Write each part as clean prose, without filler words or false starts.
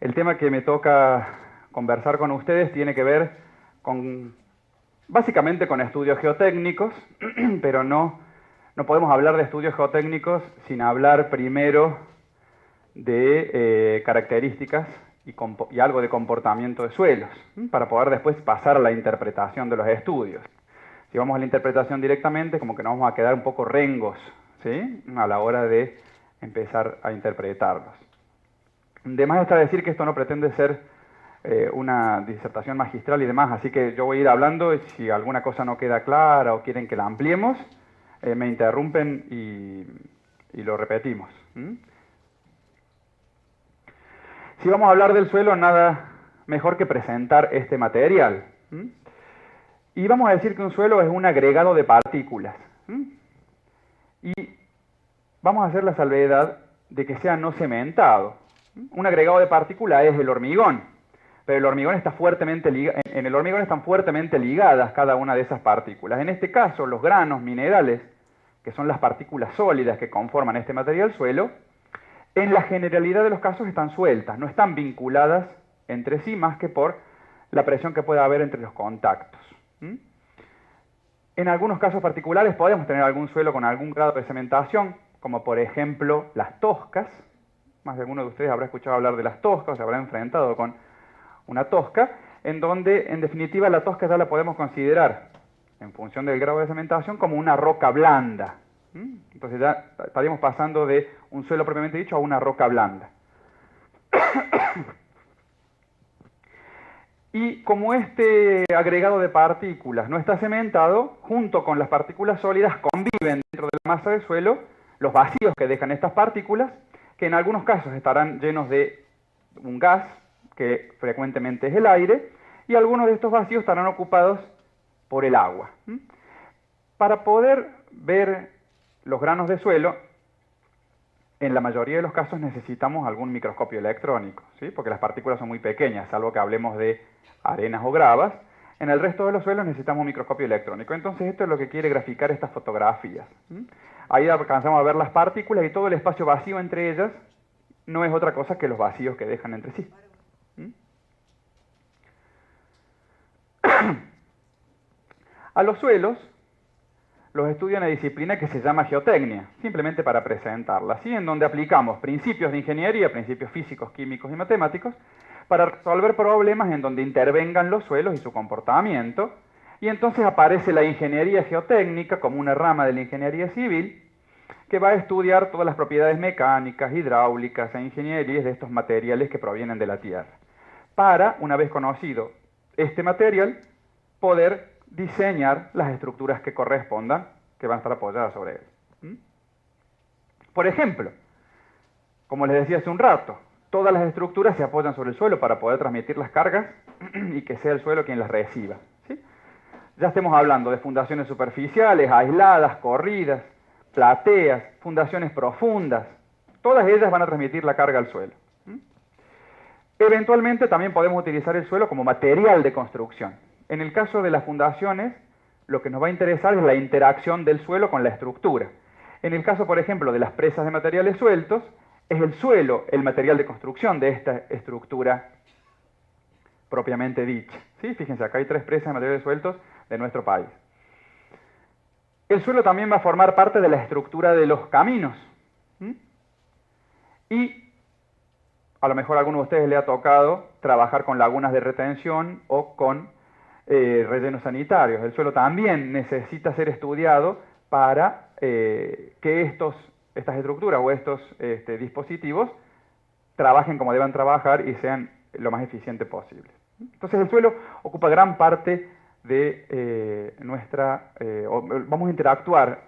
El tema que me toca conversar con ustedes tiene que ver básicamente con estudios geotécnicos, pero no podemos hablar de estudios geotécnicos sin hablar primero de características y algo de comportamiento de suelos, para poder después pasar a la interpretación de los estudios. Si vamos a la interpretación directamente, como que nos vamos a quedar un poco rengos, ¿sí?, a la hora de empezar a interpretarlos. De más está decir que esto no pretende ser una disertación magistral y demás, así que yo voy a ir hablando y si alguna cosa no queda clara o quieren que la ampliemos, me interrumpen y lo repetimos. Si vamos a hablar del suelo, nada mejor que presentar este material. Y vamos a decir que un suelo es un agregado de partículas. Y vamos a hacer la salvedad de que sea no cementado. Un agregado de partículas es el hormigón, pero el hormigón está en el hormigón están fuertemente ligadas cada una de esas partículas. En este caso, los granos minerales, que son las partículas sólidas que conforman este material suelo, en la generalidad de los casos están sueltas, no están vinculadas entre sí más que por la presión que pueda haber entre los contactos. En algunos casos particulares podemos tener algún suelo con algún grado de cementación, como por ejemplo las toscas. Más de alguno de ustedes habrá escuchado hablar de las toscas, se habrá enfrentado con una tosca, en donde en definitiva la tosca ya la podemos considerar, en función del grado de cementación, como una roca blanda. Entonces ya estaríamos pasando de un suelo propiamente dicho a una roca blanda. Y como este agregado de partículas no está cementado, junto con las partículas sólidas conviven dentro de la masa del suelo los vacíos que dejan estas partículas, que en algunos casos estarán llenos de un gas, que frecuentemente es el aire, y algunos de estos vacíos estarán ocupados por el agua. Para poder ver los granos de suelo, en la mayoría de los casos necesitamos algún microscopio electrónico, ¿sí?, porque las partículas son muy pequeñas, salvo que hablemos de arenas o gravas. En el resto de los suelos necesitamos un microscopio electrónico. Entonces esto es lo que quiere graficar estas fotografías. Ahí alcanzamos a ver las partículas y todo el espacio vacío entre ellas no es otra cosa que los vacíos que dejan entre sí. A los suelos los estudia una disciplina que se llama geotecnia, simplemente para presentarla, ¿sí?, en donde aplicamos principios de ingeniería, principios físicos, químicos y matemáticos, para resolver problemas en donde intervengan los suelos y su comportamiento, y entonces aparece la ingeniería geotécnica como una rama de la ingeniería civil, que va a estudiar todas las propiedades mecánicas, hidráulicas e ingenierías de estos materiales que provienen de la Tierra, para, una vez conocido este material, poder diseñar las estructuras que correspondan, que van a estar apoyadas sobre él. Por ejemplo, como les decía hace un rato, todas las estructuras se apoyan sobre el suelo para poder transmitir las cargas y que sea el suelo quien las reciba, ¿sí? Ya estemos hablando de fundaciones superficiales, aisladas, corridas, plateas, fundaciones profundas, todas ellas van a transmitir la carga al suelo. Eventualmente también podemos utilizar el suelo como material de construcción. En el caso de las fundaciones, lo que nos va a interesar es la interacción del suelo con la estructura. En el caso, por ejemplo, de las presas de materiales sueltos, es el suelo el material de construcción de esta estructura propiamente dicha. ¿Sí? Fíjense, acá hay 3 presas de materiales sueltos de nuestro país. El suelo también va a formar parte de la estructura de los caminos. Y a lo mejor a alguno de ustedes le ha tocado trabajar con lagunas de retención o con rellenos sanitarios. El suelo también necesita ser estudiado para que estas estructuras o estos dispositivos trabajen como deban trabajar y sean lo más eficiente posible. Entonces el suelo ocupa gran parte de vamos a interactuar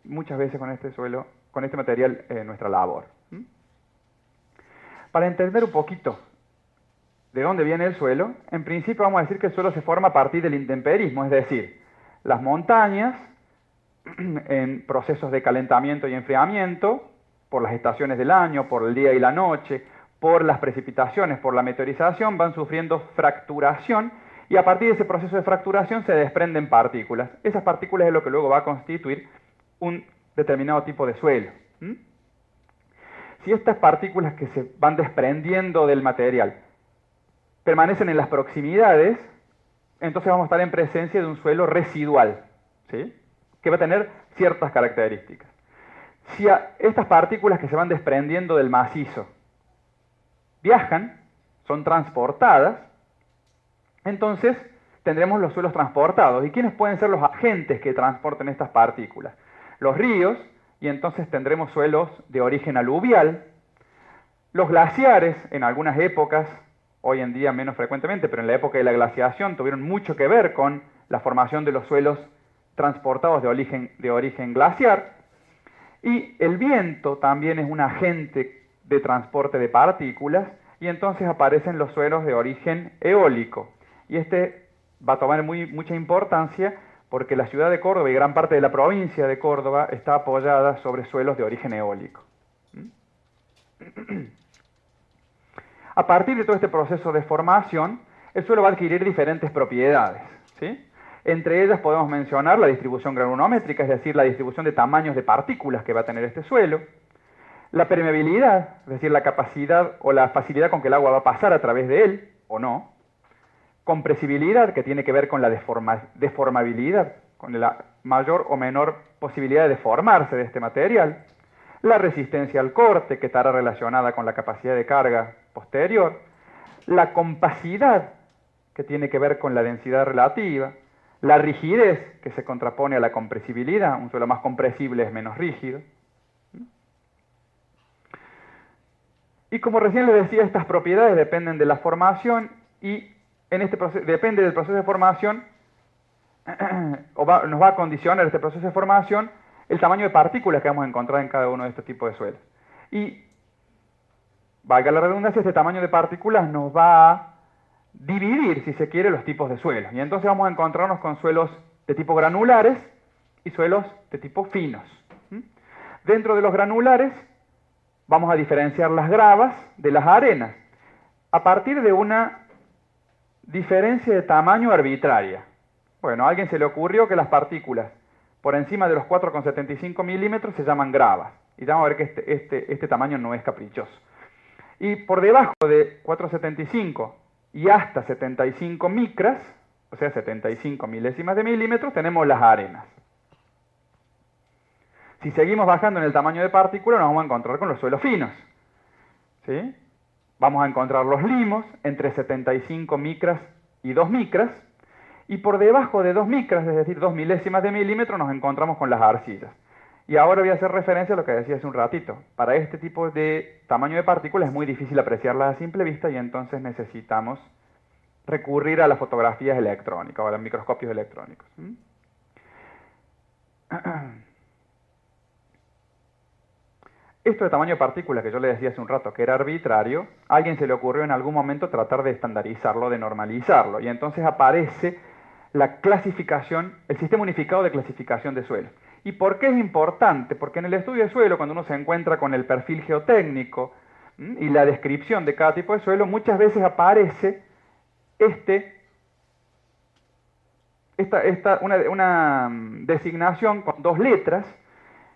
muchas veces con este suelo, con este material en nuestra labor. Para entender un poquito de dónde viene el suelo, en principio vamos a decir que el suelo se forma a partir del intemperismo, es decir, las montañas en procesos de calentamiento y enfriamiento, por las estaciones del año, por el día y la noche, por las precipitaciones, por la meteorización, van sufriendo fracturación y a partir de ese proceso de fracturación se desprenden partículas. Esas partículas es lo que luego va a constituir un determinado tipo de suelo. Si estas partículas que se van desprendiendo del material permanecen en las proximidades, entonces vamos a estar en presencia de un suelo residual, ¿sí? Que va a tener ciertas características. Si estas partículas que se van desprendiendo del macizo viajan, son transportadas, entonces tendremos los suelos transportados. ¿Y quiénes pueden ser los agentes que transporten estas partículas? Los ríos, y entonces tendremos suelos de origen aluvial. Los glaciares, en algunas épocas, hoy en día menos frecuentemente, pero en la época de la glaciación tuvieron mucho que ver con la formación de los suelos transportados de origen glaciar. Y el viento también es un agente de transporte de partículas, y entonces aparecen los suelos de origen eólico. Y este va a tomar mucha importancia porque la ciudad de Córdoba y gran parte de la provincia de Córdoba está apoyada sobre suelos de origen eólico. A partir de todo este proceso de formación, el suelo va a adquirir diferentes propiedades, ¿sí? Entre ellas podemos mencionar la distribución granulométrica, es decir, la distribución de tamaños de partículas que va a tener este suelo, la permeabilidad, es decir, la capacidad o la facilidad con que el agua va a pasar a través de él, o no, compresibilidad, que tiene que ver con la deformabilidad, con la mayor o menor posibilidad de deformarse de este material, la resistencia al corte, que estará relacionada con la capacidad de carga posterior, la compacidad, que tiene que ver con la densidad relativa, la rigidez, que se contrapone a la compresibilidad, un suelo más compresible es menos rígido. Y como recién les decía, estas propiedades dependen de la formación y en este proceso, depende del proceso de formación, nos va a condicionar este proceso de formación el tamaño de partículas que vamos a encontrar en cada uno de estos tipos de suelos. Y, valga la redundancia, este tamaño de partículas nos va a dividir, si se quiere, los tipos de suelos. Y entonces vamos a encontrarnos con suelos de tipo granulares y suelos de tipo finos. Dentro de los granulares vamos a diferenciar las gravas de las arenas a partir de una diferencia de tamaño arbitraria. Bueno, a alguien se le ocurrió que las partículas por encima de los 4,75 milímetros se llaman gravas. Y ya vamos a ver que este tamaño no es caprichoso. Y por debajo de 4,75 y hasta 75 micras, o sea 75 milésimas de milímetros, tenemos las arenas. Si seguimos bajando en el tamaño de partícula, nos vamos a encontrar con los suelos finos, ¿sí? Vamos a encontrar los limos entre 75 micras y 2 micras, y por debajo de 2 micras, es decir, 2 milésimas de milímetro, nos encontramos con las arcillas. Y ahora voy a hacer referencia a lo que decía hace un ratito. Para este tipo de tamaño de partículas es muy difícil apreciarlas a simple vista y entonces necesitamos recurrir a las fotografías electrónicas o a los microscopios electrónicos. Esto de tamaño de partículas que yo le decía hace un rato que era arbitrario, a alguien se le ocurrió en algún momento tratar de estandarizarlo, de normalizarlo, y entonces aparece la clasificación, el sistema unificado de clasificación de suelos. ¿Y por qué es importante? Porque en el estudio de suelo, cuando uno se encuentra con el perfil geotécnico y la descripción de cada tipo de suelo, muchas veces aparece una designación con 2 letras,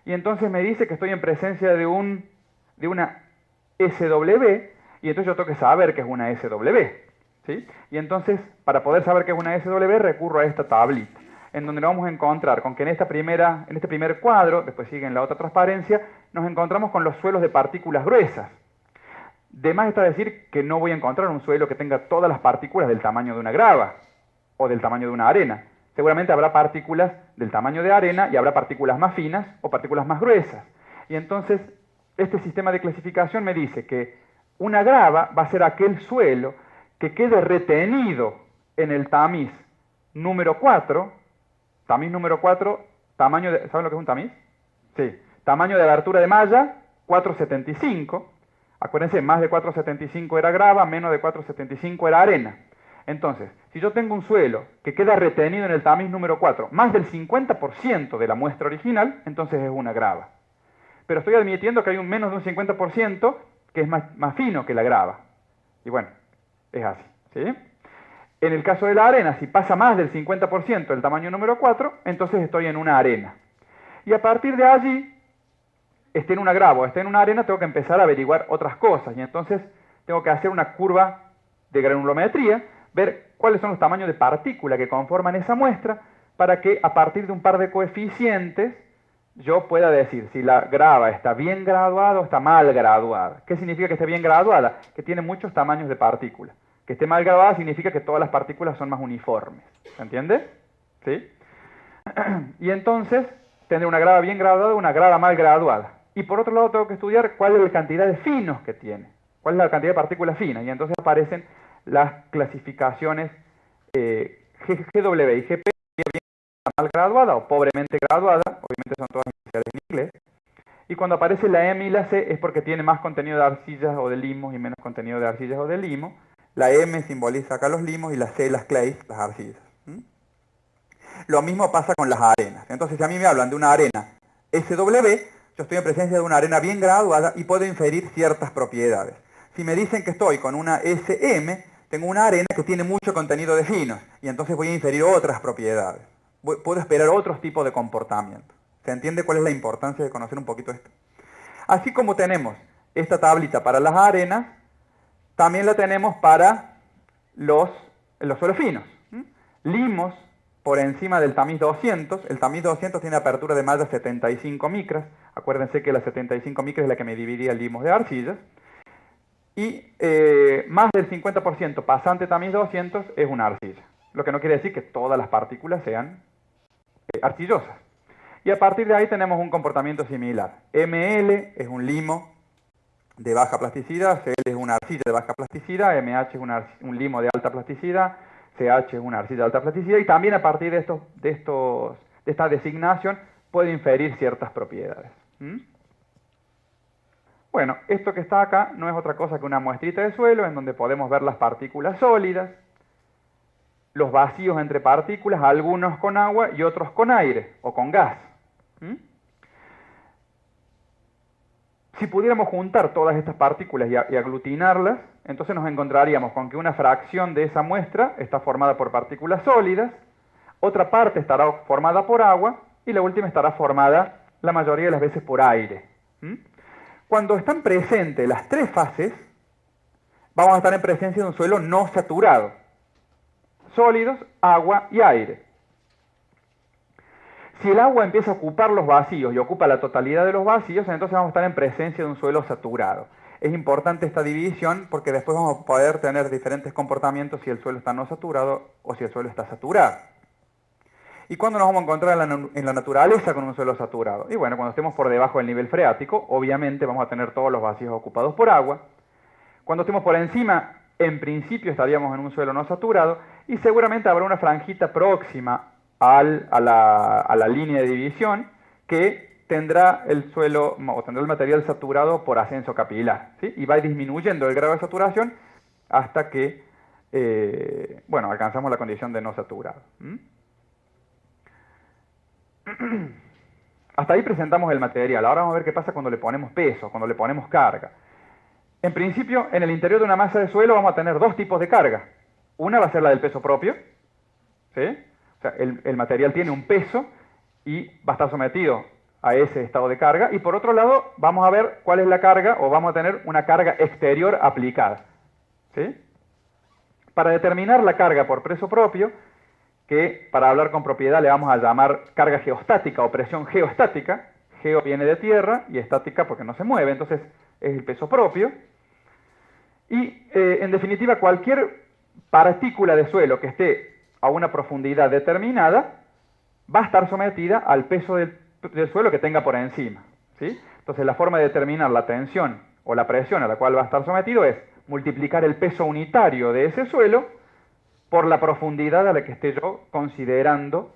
y entonces me dice que estoy en presencia de una SW, y entonces yo tengo que saber que es una SW, ¿sí? Y entonces, para poder saber que es una SW, recurro a esta tablita, en donde nos vamos a encontrar con que en este primer cuadro, después sigue en la otra transparencia, nos encontramos con los suelos de partículas gruesas. De más está decir que no voy a encontrar un suelo que tenga todas las partículas del tamaño de una grava, o del tamaño de una arena. Seguramente habrá partículas del tamaño de arena y habrá partículas más finas o partículas más gruesas. Y entonces, este sistema de clasificación me dice que una grava va a ser aquel suelo que quede retenido en el tamiz número 4, tamiz número 4, tamaño de, ¿saben lo que es un tamiz? Sí, tamaño de abertura de malla, 4,75. Acuérdense, más de 4,75 era grava, menos de 4,75 era arena. Entonces, si yo tengo un suelo que queda retenido en el tamiz número 4, más del 50% de la muestra original, entonces es una grava. Pero estoy admitiendo que hay un menos de un 50% que es más fino que la grava. Y bueno, es así, ¿sí? En el caso de la arena, si pasa más del 50% del tamaño número 4, entonces estoy en una arena. Y a partir de allí, esté en una grava o esté en una arena, tengo que empezar a averiguar otras cosas. Y entonces tengo que hacer una curva de granulometría, ver cuáles son los tamaños de partícula que conforman esa muestra, para que a partir de un par de coeficientes yo pueda decir si la grava está bien graduada o está mal graduada. ¿Qué significa que esté bien graduada? Que tiene muchos tamaños de partículas. Que esté mal graduada significa que todas las partículas son más uniformes. ¿Se entiende? ¿Sí? Y entonces tendré una grava bien graduada y una grava mal graduada. Y por otro lado tengo que estudiar cuál es la cantidad de finos que tiene. Cuál es la cantidad de partículas finas. Y entonces aparecen las clasificaciones GW y GP, mal graduada o pobremente graduada. Obviamente son todas iniciales en inglés. Y cuando aparece la M y la C es porque tiene más contenido de arcillas o de limos y menos contenido de arcillas o de limos. La M simboliza acá los limos y la C las clays, las arcillas. Lo mismo pasa con las arenas. Entonces, si a mí me hablan de una arena SW, yo estoy en presencia de una arena bien graduada y puedo inferir ciertas propiedades. Si me dicen que estoy con una SM, tengo una arena que tiene mucho contenido de finos y entonces voy a inferir otras propiedades. Puedo esperar otros tipos de comportamiento. ¿Se entiende cuál es la importancia de conocer un poquito esto? Así como tenemos esta tablita para las arenas, también la tenemos para los suelos finos. Limos por encima del tamiz 200. El tamiz 200 tiene apertura de más de 75 micras. Acuérdense que la 75 micras es la que me dividía limos de arcillas. Y más del 50% pasante tamiz 200 es una arcilla. Lo que no quiere decir que todas las partículas sean arcillosas. Y a partir de ahí tenemos un comportamiento similar. ML es un limo de baja plasticidad, CL es una arcilla de baja plasticidad, MH es un limo de alta plasticidad, CH es una arcilla de alta plasticidad, y también a partir de esta designación puedo inferir ciertas propiedades. Bueno, esto que está acá no es otra cosa que una muestrita de suelo en donde podemos ver las partículas sólidas, los vacíos entre partículas, algunos con agua y otros con aire o con gas. Si pudiéramos juntar todas estas partículas y aglutinarlas, entonces nos encontraríamos con que una fracción de esa muestra está formada por partículas sólidas, otra parte estará formada por agua y la última estará formada la mayoría de las veces por aire. Cuando están presentes las tres fases, vamos a estar en presencia de un suelo no saturado. Sólidos, agua y aire. Si el agua empieza a ocupar los vacíos y ocupa la totalidad de los vacíos, entonces vamos a estar en presencia de un suelo saturado. Es importante esta división porque después vamos a poder tener diferentes comportamientos si el suelo está no saturado o si el suelo está saturado. ¿Y cuándo nos vamos a encontrar en la naturaleza con un suelo saturado? Y bueno, cuando estemos por debajo del nivel freático, obviamente vamos a tener todos los vacíos ocupados por agua. Cuando estemos por encima, en principio estaríamos en un suelo no saturado y seguramente habrá una franjita próxima a la línea de división que tendrá el suelo o tendrá el material saturado por ascenso capilar, ¿sí? Y va disminuyendo el grado de saturación hasta que bueno, alcanzamos la condición de no saturado. Hasta ahí presentamos el material. Ahora vamos a ver qué pasa cuando le ponemos peso, cuando le ponemos carga. En principio, en el interior de una masa de suelo vamos a tener dos tipos de carga. Una va a ser la del peso propio, ¿sí? O sea, el material tiene un peso y va a estar sometido a ese estado de carga. Y por otro lado, vamos a ver cuál es la carga, o vamos a tener una carga exterior aplicada, ¿sí? Para determinar la carga por peso propio, que para hablar con propiedad le vamos a llamar carga geostática o presión geostática. Geo viene de tierra y estática porque no se mueve, entonces es el peso propio. Y en definitiva, cualquier partícula de suelo que esté a una profundidad determinada va a estar sometida al peso del suelo que tenga por encima, ¿sí? Entonces la forma de determinar la tensión o la presión a la cual va a estar sometido es multiplicar el peso unitario de ese suelo por la profundidad a la que esté yo considerando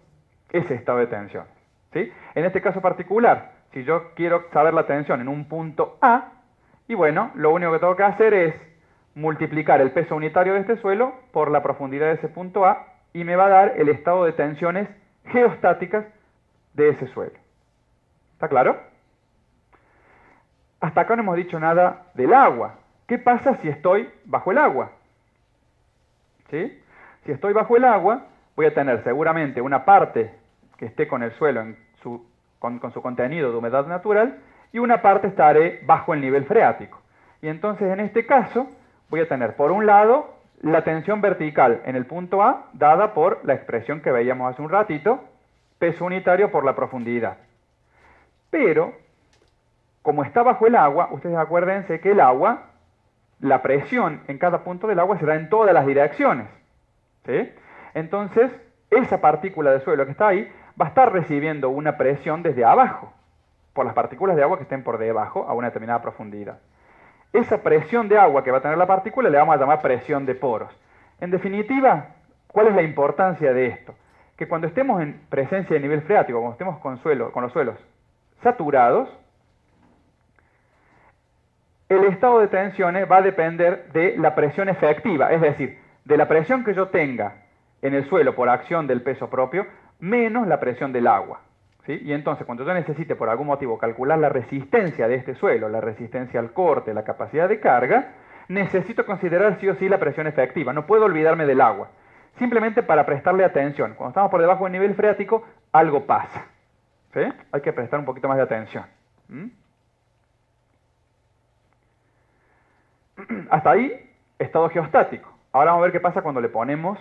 ese estado de tensión, ¿sí? En este caso particular, si yo quiero saber la tensión en un punto A, y bueno, lo único que tengo que hacer es multiplicar el peso unitario de este suelo por la profundidad de ese punto A y me va a dar el estado de tensiones geostáticas de ese suelo. ¿Está claro? Hasta acá no hemos dicho nada del agua. ¿Qué pasa si estoy bajo el agua? ¿Sí? Si estoy bajo el agua, voy a tener seguramente una parte que esté con el suelo con su contenido de humedad natural y una parte estaré bajo el nivel freático. Y entonces en este caso voy a tener por un lado la tensión vertical en el punto A dada por la expresión que veíamos hace un ratito, peso unitario por la profundidad. Pero, como está bajo el agua, ustedes acuérdense que el agua, la presión en cada punto del agua se da en todas las direcciones, ¿sí? Entonces, esa partícula de suelo que está ahí va a estar recibiendo una presión desde abajo, por las partículas de agua que estén por debajo a una determinada profundidad. Esa presión de agua que va a tener la partícula le vamos a llamar presión de poros. En definitiva, ¿cuál es la importancia de esto? Que cuando estemos en presencia de nivel freático, cuando estemos con los suelos saturados, el estado de tensiones va a depender de la presión efectiva, es decir, de la presión que yo tenga en el suelo por acción del peso propio, menos la presión del agua, ¿sí? Y entonces, cuando yo necesite por algún motivo calcular la resistencia de este suelo, la resistencia al corte, la capacidad de carga, necesito considerar sí o sí la presión efectiva, no puedo olvidarme del agua. Simplemente para prestarle atención. Cuando estamos por debajo del nivel freático, algo pasa, ¿sí? Hay que prestar un poquito más de atención. Hasta ahí, estado geostático. Ahora vamos a ver qué pasa cuando le ponemos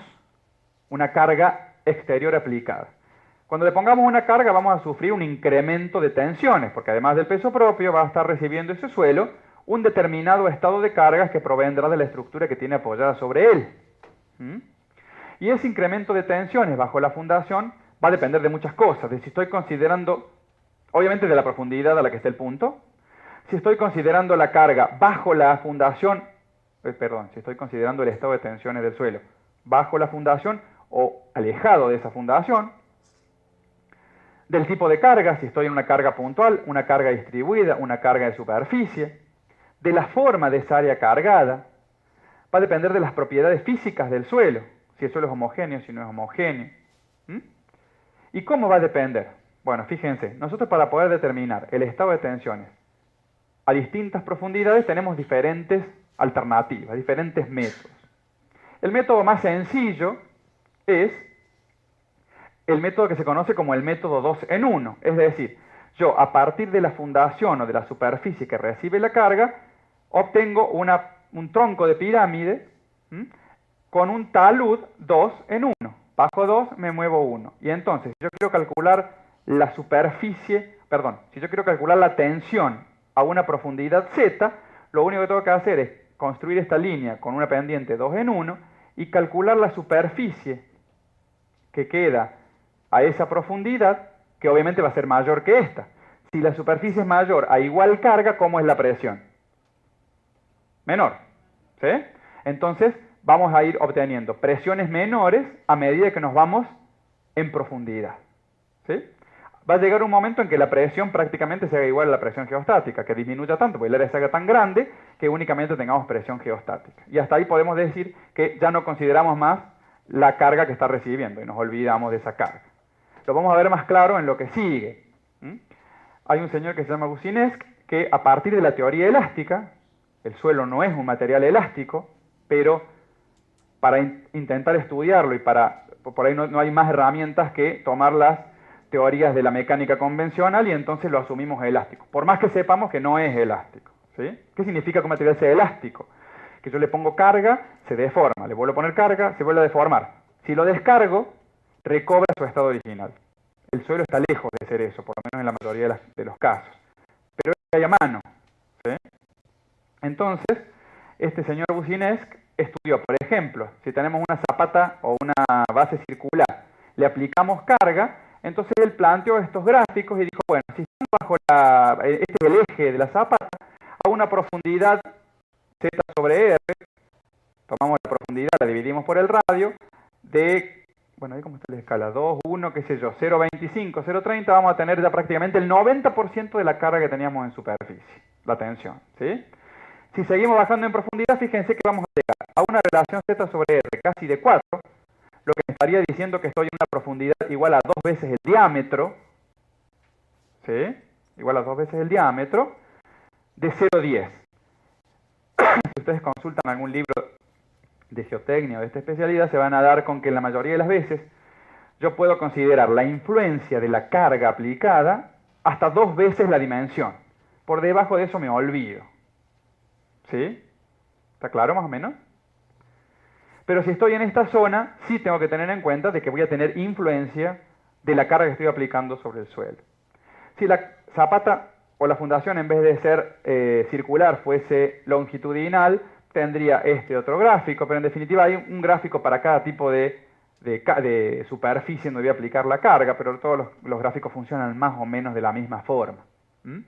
una carga exterior aplicada. Cuando le pongamos una carga vamos a sufrir un incremento de tensiones, porque además del peso propio va a estar recibiendo ese suelo un determinado estado de cargas que provendrá de la estructura que tiene apoyada sobre él. Y ese incremento de tensiones bajo la fundación va a depender de muchas cosas, de si estoy considerando, obviamente de la profundidad a la que esté el punto, si estoy considerando la carga bajo la fundación, si estoy considerando el estado de tensiones del suelo bajo la fundación o alejado de esa fundación, del tipo de carga, si estoy en una carga puntual, una carga distribuida, una carga de superficie, de la forma de esa área cargada, va a depender de las propiedades físicas del suelo, si el suelo es homogéneo, si no es homogéneo. ¿Y cómo va a depender? Bueno, fíjense, nosotros para poder determinar el estado de tensiones a distintas profundidades tenemos diferentes alternativas, diferentes métodos. El método más sencillo es el método que se conoce como el método 2 en 1, es decir, yo a partir de la fundación o de la superficie que recibe la carga, obtengo un tronco de pirámide con un talud 2 en 1. Bajo 2 me muevo 1. Y entonces, si yo quiero calcular la superficie, si yo quiero calcular la tensión a una profundidad z, lo único que tengo que hacer es construir esta línea con una pendiente 2 en 1 y calcular la superficie que queda a esa profundidad, que obviamente va a ser mayor que esta. Si la superficie es mayor a igual carga, ¿cómo es la presión? Menor, ¿sí? Entonces vamos a ir obteniendo presiones menores a medida que nos vamos en profundidad, ¿sí? Va a llegar un momento en que la presión prácticamente se haga igual a la presión geostática, que disminuya tanto, porque el área se haga tan grande que únicamente tengamos presión geostática. Y hasta ahí podemos decir que ya no consideramos más la carga que está recibiendo y nos olvidamos de esa carga. Lo vamos a ver más claro en lo que sigue. Hay un señor que se llama Boussinesq que a partir de la teoría elástica, el suelo no es un material elástico, pero para intentar estudiarlo y por ahí no hay más herramientas que tomar las teorías de la mecánica convencional y entonces lo asumimos elástico, por más que sepamos que no es elástico, ¿sí? ¿Qué significa que un material sea elástico? Que yo le pongo carga, se deforma, le vuelvo a poner carga, se vuelve a deformar. Si lo descargo, recobra su estado original. El suelo está lejos de ser eso, por lo menos en la mayoría de los casos. Pero es que hay a mano, ¿sí? Entonces, este señor Boussinesq estudió, por ejemplo, si tenemos una zapata o una base circular, le aplicamos carga, entonces él planteó estos gráficos y dijo, bueno, si estamos bajo este es el eje de la zapata, a una profundidad z sobre r, tomamos la profundidad, la dividimos por el radio, de, bueno, ahí cómo está la escala, 2, 1, qué sé yo, 0,25, 0,30, vamos a tener ya prácticamente el 90% de la carga que teníamos en superficie, la tensión, ¿sí? Si seguimos bajando en profundidad, fíjense que vamos a llegar a una relación z sobre r casi de 4, lo que me estaría diciendo que estoy en una profundidad igual a 2 veces el diámetro, ¿sí? Igual a 2 veces el diámetro, de 0,10. Si ustedes consultan algún libro de geotecnia o de esta especialidad, se van a dar con que en la mayoría de las veces yo puedo considerar la influencia de la carga aplicada hasta 2 veces la dimensión. Por debajo de eso me olvido. ¿Sí? ¿Está claro más o menos? Pero si estoy en esta zona, sí tengo que tener en cuenta de que voy a tener influencia de la carga que estoy aplicando sobre el suelo. Si la zapata o la fundación, en vez de ser circular, fuese longitudinal, tendría este otro gráfico, pero en definitiva hay un gráfico para cada tipo de superficie donde voy a aplicar la carga, pero todos los gráficos funcionan más o menos de la misma forma. ¿Mm?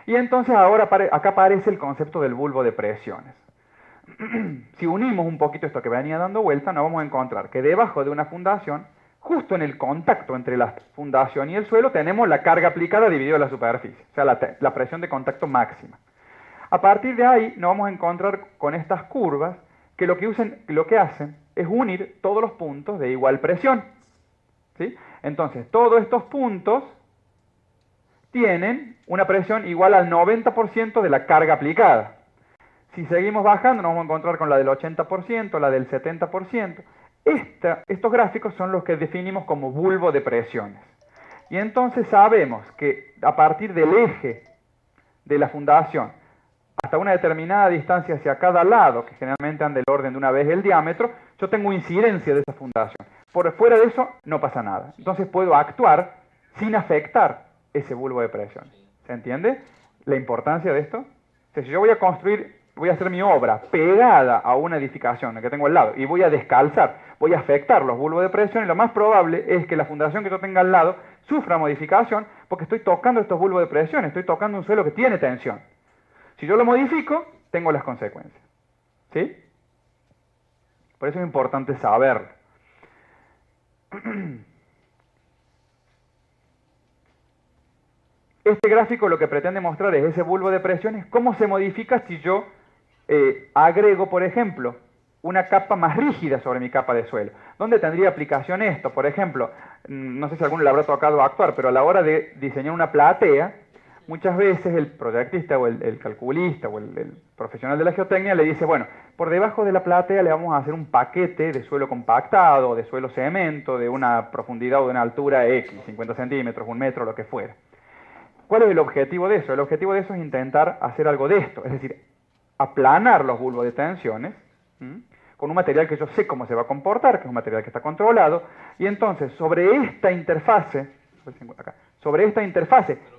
Y entonces ahora acá aparece el concepto del bulbo de presiones. Si unimos un poquito esto que venía dando vuelta, nos vamos a encontrar que debajo de una fundación, justo en el contacto entre la fundación y el suelo, tenemos la carga aplicada dividida la superficie, o sea, la presión de contacto máxima. A partir de ahí nos vamos a encontrar con estas curvas que lo que hacen es unir todos los puntos de igual presión. ¿Sí? Entonces, todos estos puntos tienen una presión igual al 90% de la carga aplicada. Si seguimos bajando, nos vamos a encontrar con la del 80%, la del 70%. Estos gráficos son los que definimos como bulbo de presiones. Y entonces sabemos que a partir del eje de la fundación hasta una determinada distancia hacia cada lado, que generalmente anda del orden de una vez el diámetro, yo tengo incidencia de esa fundación. Por fuera de eso no pasa nada. Entonces puedo actuar sin afectar ese bulbo de presión. ¿Se entiende la importancia de esto? O sea, si yo voy a hacer mi obra pegada a una edificación que tengo al lado y voy a descalzar, voy a afectar los bulbos de presión, y lo más probable es que la fundación que yo tenga al lado sufra modificación porque estoy tocando estos bulbos de presión, estoy tocando un suelo que tiene tensión. Si yo lo modifico, tengo las consecuencias. ¿Sí? Por eso es importante saberlo. Este gráfico lo que pretende mostrar es ese bulbo de presiones, cómo se modifica si yo agrego, por ejemplo, una capa más rígida sobre mi capa de suelo. ¿Dónde tendría aplicación esto? Por ejemplo, no sé si a alguno le habrá tocado actuar, pero a la hora de diseñar una platea, muchas veces el proyectista o el calculista o el profesional de la geotecnia le dice, bueno, por debajo de la platea le vamos a hacer un paquete de suelo compactado, de suelo cemento, de una profundidad o de una altura X, 50 centímetros, 1 metro, lo que fuera. ¿Cuál es el objetivo de eso? El objetivo de eso es intentar hacer algo de esto, es decir, aplanar los bulbos de tensiones con un material que yo sé cómo se va a comportar, que es un material que está controlado, y entonces sobre esta interfase,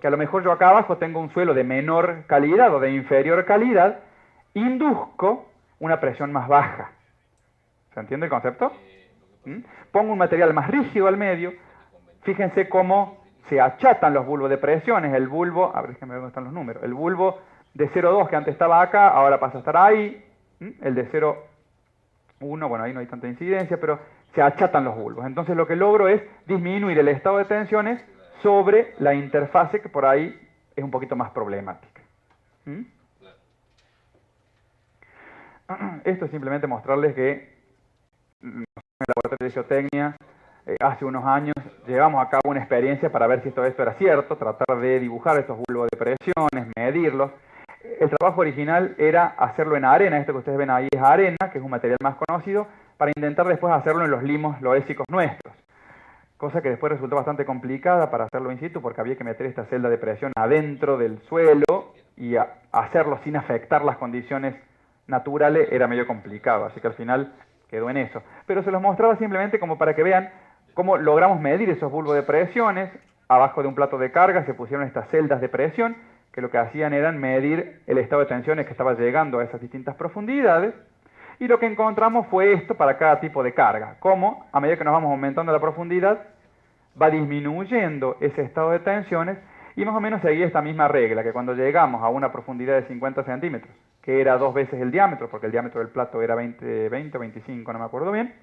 que a lo mejor yo acá abajo tengo un suelo de menor calidad o de inferior calidad, induzco una presión más baja. ¿Se entiende el concepto? Pongo un material más rígido al medio, fíjense cómo se achatan los bulbos de presiones, el bulbo, a ver, déjenme ver dónde están los números, el bulbo de 0,2 que antes estaba acá, ahora pasa a estar ahí, el de 0,1, bueno, ahí no hay tanta incidencia, pero se achatan los bulbos. Entonces lo que logro es disminuir el estado de tensiones sobre la interfase que por ahí es un poquito más problemática. Esto es simplemente mostrarles que en el laboratorio de geotecnia hace unos años llevamos a cabo una experiencia para ver si esto era cierto, tratar de dibujar estos bulbos de presiones, medirlos. El trabajo original era hacerlo en arena, esto que ustedes ven ahí es arena, que es un material más conocido, para intentar después hacerlo en los limos loésicos nuestros. Cosa que después resultó bastante complicada para hacerlo in situ porque había que meter esta celda de presión adentro del suelo y hacerlo sin afectar las condiciones naturales era medio complicado, así que al final quedó en eso. Pero se los mostraba simplemente como para que vean cómo logramos medir esos bulbos de presiones. Abajo de un plato de carga se pusieron estas celdas de presión que lo que hacían eran medir el estado de tensiones que estaba llegando a esas distintas profundidades. Y lo que encontramos fue esto para cada tipo de carga, cómo a medida que nos vamos aumentando la profundidad va disminuyendo ese estado de tensiones y más o menos seguía esta misma regla, que cuando llegamos a una profundidad de 50 centímetros, que era 2 veces el diámetro, porque el diámetro del plato era 20 o 25, no me acuerdo bien,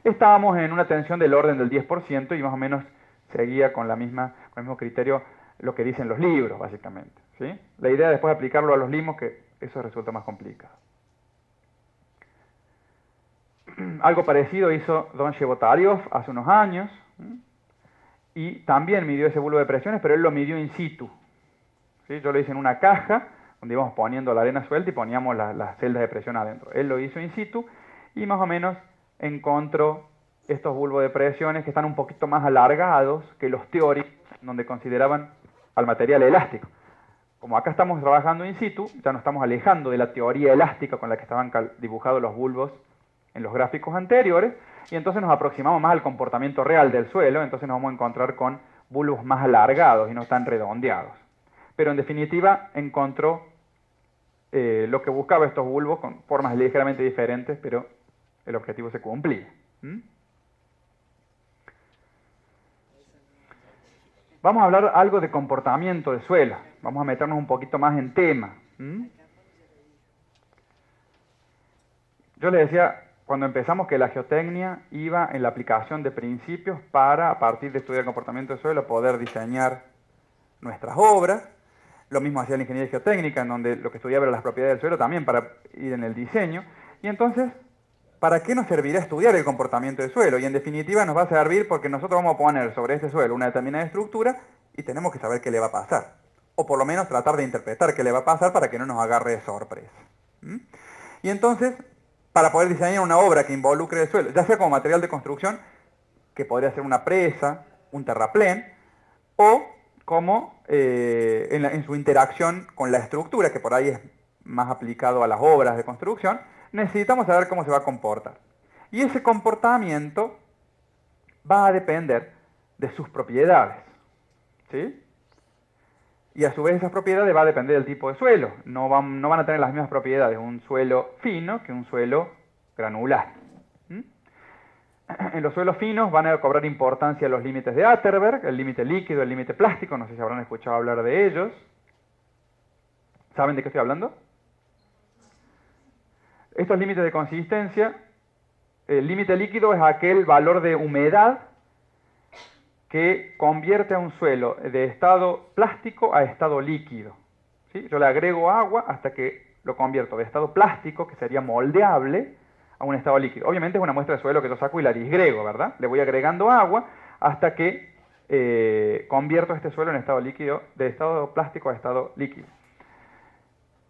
estábamos en una tensión del orden del 10% y más o menos seguía con el mismo criterio lo que dicen los libros, básicamente. ¿Sí? La idea después de aplicarlo a los limos, que eso resulta más complicado. Algo parecido hizo don Shebotaryov hace unos años, y también midió ese bulbo de presiones, pero él lo midió in situ. ¿Sí? Yo lo hice en una caja, donde íbamos poniendo la arena suelta y poníamos las celdas de presión adentro. Él lo hizo in situ, y más o menos encontró estos bulbos de presiones que están un poquito más alargados que los teóricos, donde consideraban al material elástico. Como acá estamos trabajando in situ, ya nos estamos alejando de la teoría elástica con la que estaban dibujados los bulbos en los gráficos anteriores, y entonces nos aproximamos más al comportamiento real del suelo, entonces nos vamos a encontrar con bulbos más alargados y no tan redondeados. Pero en definitiva encontró lo que buscaba estos bulbos con formas ligeramente diferentes, pero el objetivo se cumplía. Vamos a hablar algo de comportamiento de suelo. Vamos a meternos un poquito más en tema. Yo les decía cuando empezamos que la geotecnia iba en la aplicación de principios para, a partir de estudiar el comportamiento de suelo, poder diseñar nuestras obras. Lo mismo hacía la ingeniería geotécnica, en donde lo que estudiaba era las propiedades del suelo también para ir en el diseño. Y entonces, ¿para qué nos servirá estudiar el comportamiento del suelo? Y en definitiva nos va a servir porque nosotros vamos a poner sobre este suelo una determinada estructura y tenemos que saber qué le va a pasar. O por lo menos tratar de interpretar qué le va a pasar para que no nos agarre de sorpresa. Y entonces, para poder diseñar una obra que involucre el suelo, ya sea como material de construcción, que podría ser una presa, un terraplén, o como en su interacción con la estructura, que por ahí es más aplicado a las obras de construcción, necesitamos saber cómo se va a comportar. Y ese comportamiento va a depender de sus propiedades, ¿sí? Y a su vez esas propiedades va a depender del tipo de suelo. No van a tener las mismas propiedades un suelo fino que un suelo granular. En los suelos finos van a cobrar importancia los límites de Atterberg, el límite líquido, el límite plástico, no sé si habrán escuchado hablar de ellos. ¿Saben de qué estoy hablando? Estos límites de consistencia, el límite líquido es aquel valor de humedad que convierte a un suelo de estado plástico a estado líquido. ¿Sí? Yo le agrego agua hasta que lo convierto de estado plástico, que sería moldeable, a un estado líquido. Obviamente es una muestra de suelo que yo saco y la disgrego, ¿verdad? Le voy agregando agua hasta que convierto este suelo en estado líquido, de estado plástico a estado líquido.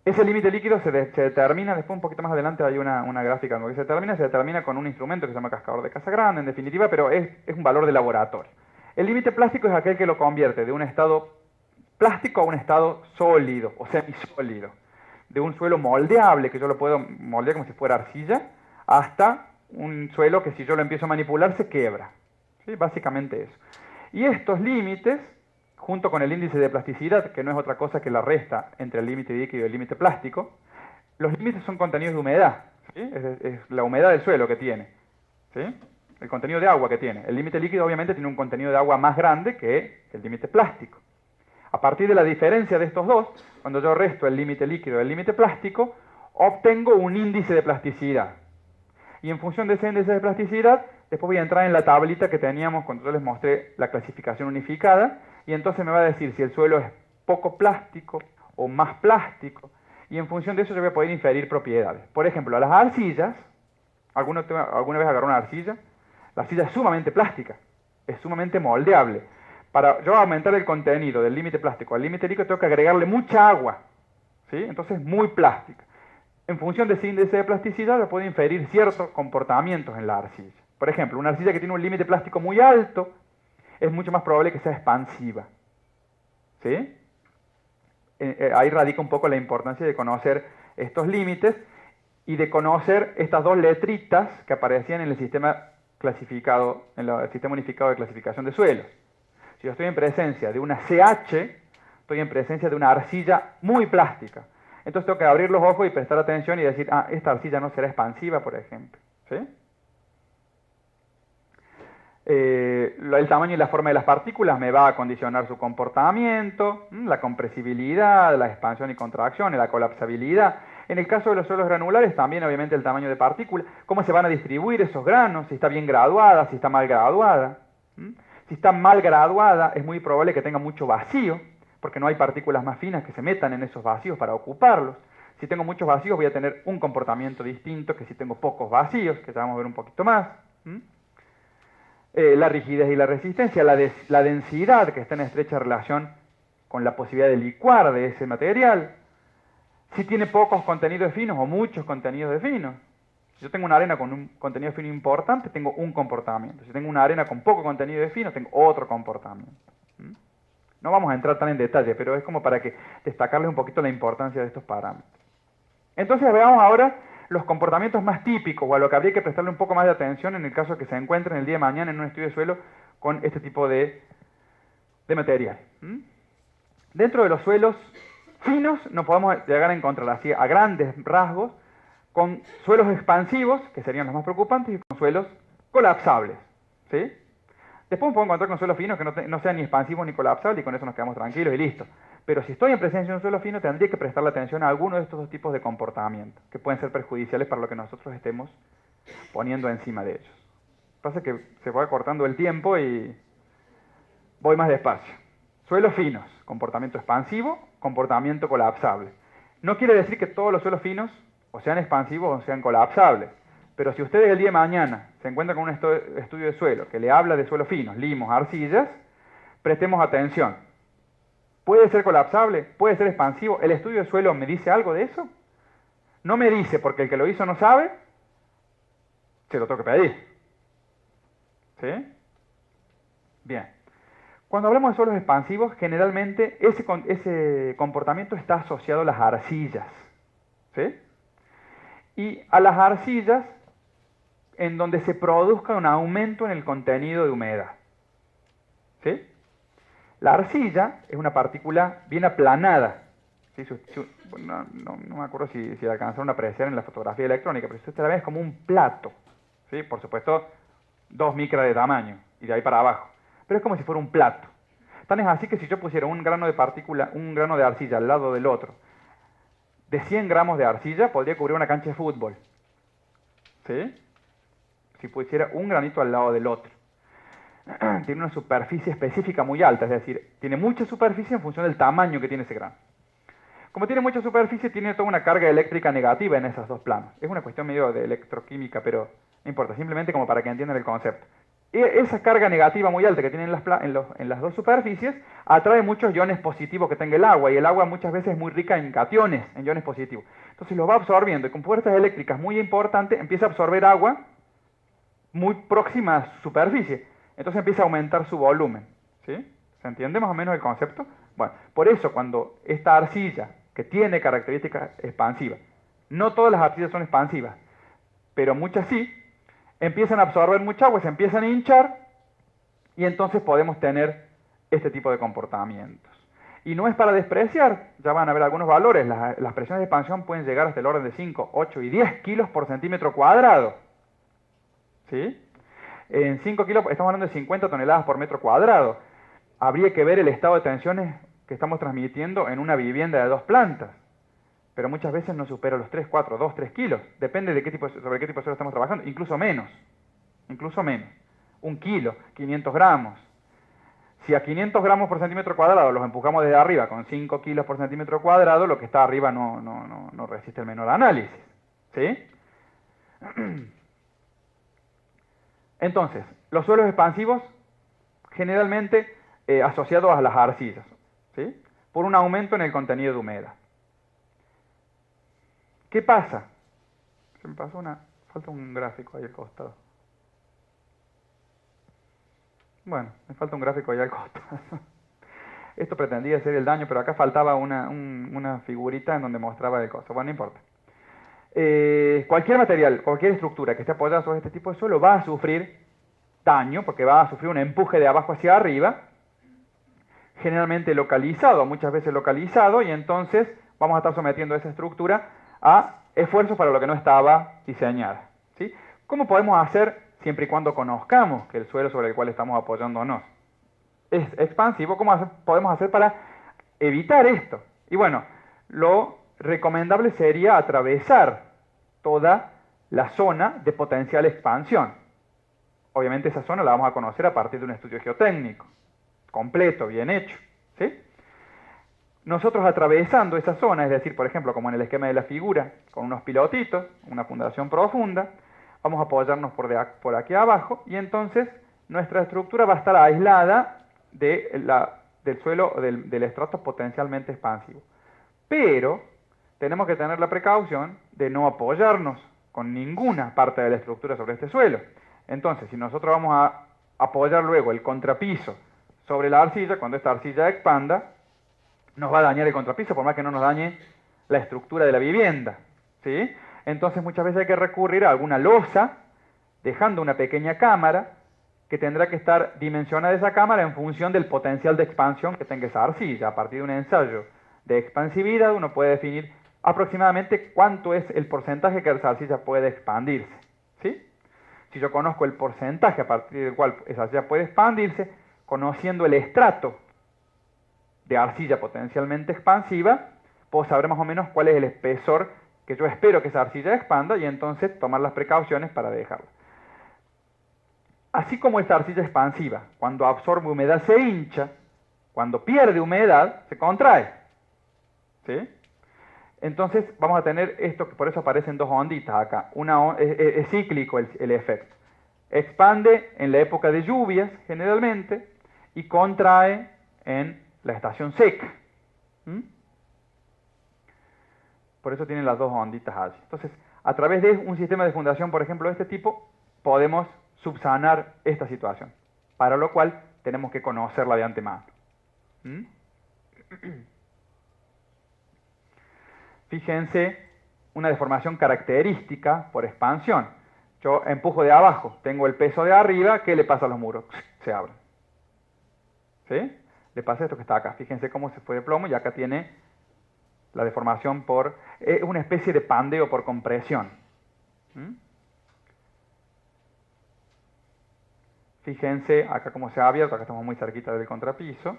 Ese límite líquido se determina, después un poquito más adelante hay una gráfica donde se determina con un instrumento que se llama cascador de Casagrande, en definitiva, pero es un valor de laboratorio. El límite plástico es aquel que lo convierte de un estado plástico a un estado sólido o semisólido. De un suelo moldeable, que yo lo puedo moldear como si fuera arcilla, hasta un suelo que si yo lo empiezo a manipular se quiebra. ¿Sí? Básicamente eso. Y estos límites, junto con el índice de plasticidad, que no es otra cosa que la resta entre el límite líquido y el límite plástico, los límites son contenidos de humedad. ¿Sí? Es la humedad del suelo que tiene. ¿Sí? El contenido de agua que tiene. El límite líquido obviamente tiene un contenido de agua más grande que el límite plástico. A partir de la diferencia de estos dos, cuando yo resto el límite líquido del límite plástico, obtengo un índice de plasticidad. Y en función de ese índice de plasticidad, después voy a entrar en la tablita que teníamos cuando yo les mostré la clasificación unificada, y entonces me va a decir si el suelo es poco plástico o más plástico, y en función de eso yo voy a poder inferir propiedades. Por ejemplo, a las arcillas, ¿alguna vez agarró una arcilla? La arcilla es sumamente plástica, es sumamente moldeable. Para yo aumentar el contenido del límite plástico al límite líquido tengo que agregarle mucha agua, ¿sí? Entonces es muy plástica. En función de ese índice de plasticidad yo puedo inferir ciertos comportamientos en la arcilla. Por ejemplo, una arcilla que tiene un límite plástico muy alto es mucho más probable que sea expansiva, ¿sí? Ahí radica un poco la importancia de conocer estos límites y de conocer estas dos letritas que aparecían en el sistema clasificado, en el sistema unificado de clasificación de suelos. Si yo estoy en presencia de una CH, estoy en presencia de una arcilla muy plástica. Entonces tengo que abrir los ojos y prestar atención y decir, esta arcilla no será expansiva, por ejemplo. ¿Sí? El tamaño y la forma de las partículas me va a condicionar su comportamiento, la compresibilidad, la expansión y contracción, la colapsabilidad. En el caso de los suelos granulares también obviamente el tamaño de partículas, cómo se van a distribuir esos granos, si está bien graduada, si está mal graduada. Si está mal graduada es muy probable que tenga mucho vacío, porque no hay partículas más finas que se metan en esos vacíos para ocuparlos. Si tengo muchos vacíos voy a tener un comportamiento distinto que si tengo pocos vacíos, que ya vamos a ver un poquito más. La rigidez y la resistencia, la densidad, que está en estrecha relación con la posibilidad de licuar de ese material. Si tiene pocos contenidos de finos o muchos contenidos de finos. Si yo tengo una arena con un contenido de fino importante, tengo un comportamiento. Si tengo una arena con poco contenido de fino, tengo otro comportamiento. No vamos a entrar tan en detalle, pero es como para que destacarles un poquito la importancia de estos parámetros. Entonces veamos ahora los comportamientos más típicos o a lo que habría que prestarle un poco más de atención en el caso de que se encuentren el día de mañana en un estudio de suelo con este tipo de material. Dentro de los suelos finos nos podemos llegar a encontrar así a grandes rasgos con suelos expansivos, que serían los más preocupantes, y con suelos colapsables. ¿Sí? Después me puedo encontrar con suelos finos que no sean ni expansivos ni colapsables y con eso nos quedamos tranquilos y listo. Pero si estoy en presencia de un suelo fino, tendría que prestarle atención a alguno de estos dos tipos de comportamiento, que pueden ser perjudiciales para lo que nosotros estemos poniendo encima de ellos. Pasa que se va cortando el tiempo y voy más despacio. Suelos finos, comportamiento expansivo, comportamiento colapsable. No quiere decir que todos los suelos finos o sean expansivos o sean colapsables. Pero si ustedes el día de mañana se encuentran con un estudio de suelo que le habla de suelos finos, limos, arcillas, prestemos atención. ¿Puede ser colapsable? ¿Puede ser expansivo? ¿El estudio de suelo me dice algo de eso? No me dice porque el que lo hizo no sabe, se lo tengo que pedir. ¿Sí? Bien. Cuando hablamos de suelos expansivos, generalmente ese comportamiento está asociado a las arcillas. ¿Sí? Y a las arcillas en donde se produzca un aumento en el contenido de humedad. ¿Sí? La arcilla es una partícula bien aplanada. ¿Sí? No me acuerdo si alcanzaron a apreciar en la fotografía electrónica, pero usted la ve es como un plato. ¿Sí? Por supuesto, 2 micras de tamaño y de ahí para abajo. Pero es como si fuera un plato. Tan es así que si yo pusiera un grano de partícula, un grano de arcilla al lado del otro, de 100 gramos de arcilla podría cubrir una cancha de fútbol. ¿Sí? Si pusiera un granito al lado del otro. Tiene una superficie específica muy alta, es decir, tiene mucha superficie en función del tamaño que tiene ese grano. Como tiene mucha superficie, tiene toda una carga eléctrica negativa en esos dos planos. Es una cuestión medio de electroquímica, pero no importa, simplemente como para que entiendan el concepto. Esa carga negativa muy alta que tiene en las dos superficies atrae muchos iones positivos que tenga el agua, y el agua muchas veces es muy rica en cationes, en iones positivos. Entonces los va absorbiendo y con fuerzas eléctricas muy importantes empieza a absorber agua muy próxima a su superficie. Entonces empieza a aumentar su volumen. ¿Sí? ¿Se entiende más o menos el concepto? Bueno, por eso cuando esta arcilla, que tiene características expansivas, no todas las arcillas son expansivas, pero muchas sí, empiezan a absorber mucha agua, se empiezan a hinchar, y entonces podemos tener este tipo de comportamientos. Y no es para despreciar, ya van a ver algunos valores, las presiones de expansión pueden llegar hasta el orden de 5, 8 y 10 kilos por centímetro cuadrado. ¿Sí? En 5 kilos estamos hablando de 50 toneladas por metro cuadrado. Habría que ver el estado de tensiones que estamos transmitiendo en una vivienda de 2 plantas. Pero muchas veces no supera los 3, 4, 2, 3 kilos. Depende de sobre qué tipo de suelo estamos trabajando. Incluso menos. Incluso menos. 1 kilo, 500 gramos. Si a 500 gramos por centímetro cuadrado los empujamos desde arriba con 5 kilos por centímetro cuadrado, lo que está arriba no resiste el menor análisis. ¿Sí? Entonces, los suelos expansivos generalmente asociados a las arcillas. ¿Sí? Por un aumento en el contenido de humedad. ¿Qué pasa? Se me pasó falta un gráfico ahí al costado. Bueno, me falta un gráfico ahí al costado. Esto pretendía ser el daño, pero acá faltaba una figurita en donde mostraba el costo. Bueno, no importa. Cualquier material, cualquier estructura que esté apoyada sobre este tipo de suelo va a sufrir daño, porque va a sufrir un empuje de abajo hacia arriba, generalmente localizado, muchas veces localizado, y entonces vamos a estar sometiendo esa estructura a esfuerzos para lo que no estaba diseñada. ¿Sí? ¿Cómo podemos hacer, siempre y cuando conozcamos que el suelo sobre el cual estamos apoyándonos es expansivo, cómo podemos hacer para evitar esto? Y bueno, lo recomendable sería atravesar toda la zona de potencial expansión. Obviamente esa zona la vamos a conocer a partir de un estudio geotécnico, completo, bien hecho. ¿Sí? Nosotros atravesando esa zona, es decir, por ejemplo, como en el esquema de la figura, con unos pilotitos, una fundación profunda, vamos a apoyarnos por aquí abajo, y entonces nuestra estructura va a estar aislada del suelo, del estrato potencialmente expansivo. Pero tenemos que tener la precaución de no apoyarnos con ninguna parte de la estructura sobre este suelo. Entonces, si nosotros vamos a apoyar luego el contrapiso sobre la arcilla, cuando esta arcilla expanda, nos va a dañar el contrapiso, por más que no nos dañe la estructura de la vivienda. ¿Sí? Entonces muchas veces hay que recurrir a alguna losa, dejando una pequeña cámara, que tendrá que estar dimensionada esa cámara en función del potencial de expansión que tenga esa arcilla. A partir de un ensayo de expansividad uno puede definir aproximadamente cuánto es el porcentaje que esa arcilla puede expandirse. ¿Sí? Si yo conozco el porcentaje a partir del cual esa arcilla puede expandirse, conociendo el estrato de arcilla potencialmente expansiva, puedo saber más o menos cuál es el espesor que yo espero que esa arcilla expanda y entonces tomar las precauciones para dejarla. Así como esta arcilla expansiva, cuando absorbe humedad se hincha, cuando pierde humedad se contrae. ¿Sí? Entonces vamos a tener esto, que por eso aparecen dos onditas acá. Es cíclico el efecto. Expande en la época de lluvias, generalmente, y contrae en la estación seca. ¿Mm? Por eso tienen las dos onditas allí. Entonces, a través de un sistema de fundación, por ejemplo, de este tipo, podemos subsanar esta situación, para lo cual tenemos que conocerla de antemano. ¿Mm? Fíjense, una deformación característica por expansión. Yo empujo de abajo, tengo el peso de arriba, ¿qué le pasa a los muros? Se abren. ¿Sí? Le pasa esto que está acá. Fíjense cómo se fue de plomo y acá tiene la deformación por... una especie de pandeo por compresión. ¿Mm? Fíjense acá cómo se ha abierto, acá estamos muy cerquita del contrapiso,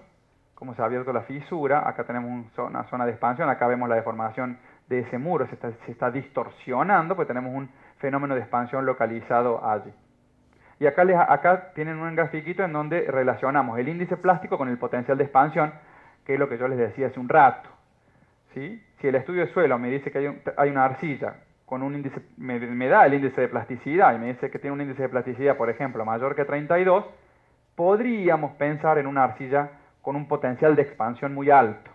cómo se ha abierto la fisura, acá tenemos una zona de expansión, acá vemos la deformación de ese muro, se está distorsionando, porque tenemos un fenómeno de expansión localizado allí. Y acá tienen un grafiquito en donde relacionamos el índice plástico con el potencial de expansión, que es lo que yo les decía hace un rato. ¿Sí? Si el estudio de suelo me dice que hay una arcilla con un índice, me da el índice de plasticidad y me dice que tiene un índice de plasticidad, por ejemplo, mayor que 32, podríamos pensar en una arcilla con un potencial de expansión muy alto.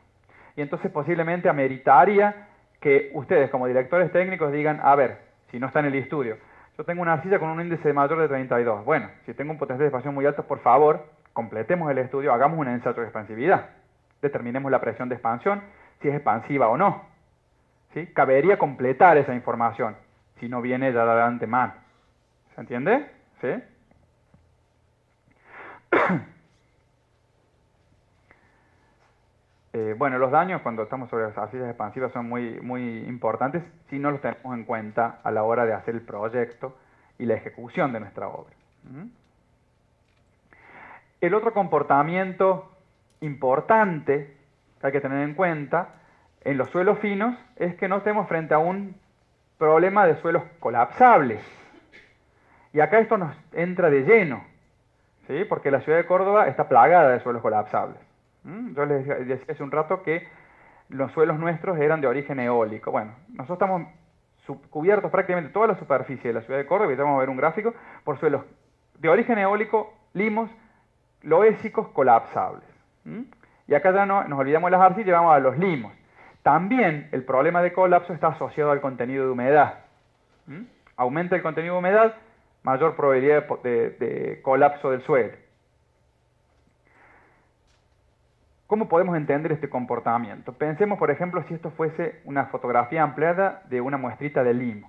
Y entonces posiblemente ameritaría que ustedes como directores técnicos digan, a ver, si no está en el estudio, yo tengo una arcilla con un índice mayor de 32. Bueno, si tengo un potencial de expansión muy alto, por favor, completemos el estudio, hagamos un ensayo de expansividad. Determinemos la presión de expansión, si es expansiva o no. ¿Sí? Cabería completar esa información, si no viene ya de antemano. ¿Se entiende? ¿Sí? Bueno, los daños cuando estamos sobre las arcillas expansivas son muy importantes si no los tenemos en cuenta a la hora de hacer el proyecto y la ejecución de nuestra obra. El otro comportamiento importante que hay que tener en cuenta en los suelos finos es que no estemos frente a un problema de suelos colapsables. Y acá esto nos entra de lleno, ¿sí? Porque la ciudad de Córdoba está plagada de suelos colapsables. Yo les decía hace un rato que los suelos nuestros eran de origen eólico. Bueno, nosotros estamos cubiertos prácticamente toda la superficie de la ciudad de Córdoba, y vamos a ver un gráfico, por suelos de origen eólico, limos, loésicos, colapsables. Y acá ya nos olvidamos de las arcillas y vamos a los limos. También el problema de colapso está asociado al contenido de humedad. Aumenta el contenido de humedad, mayor probabilidad de colapso del suelo. ¿Cómo podemos entender este comportamiento? Pensemos, por ejemplo, si esto fuese una fotografía ampliada de una muestrita de limo.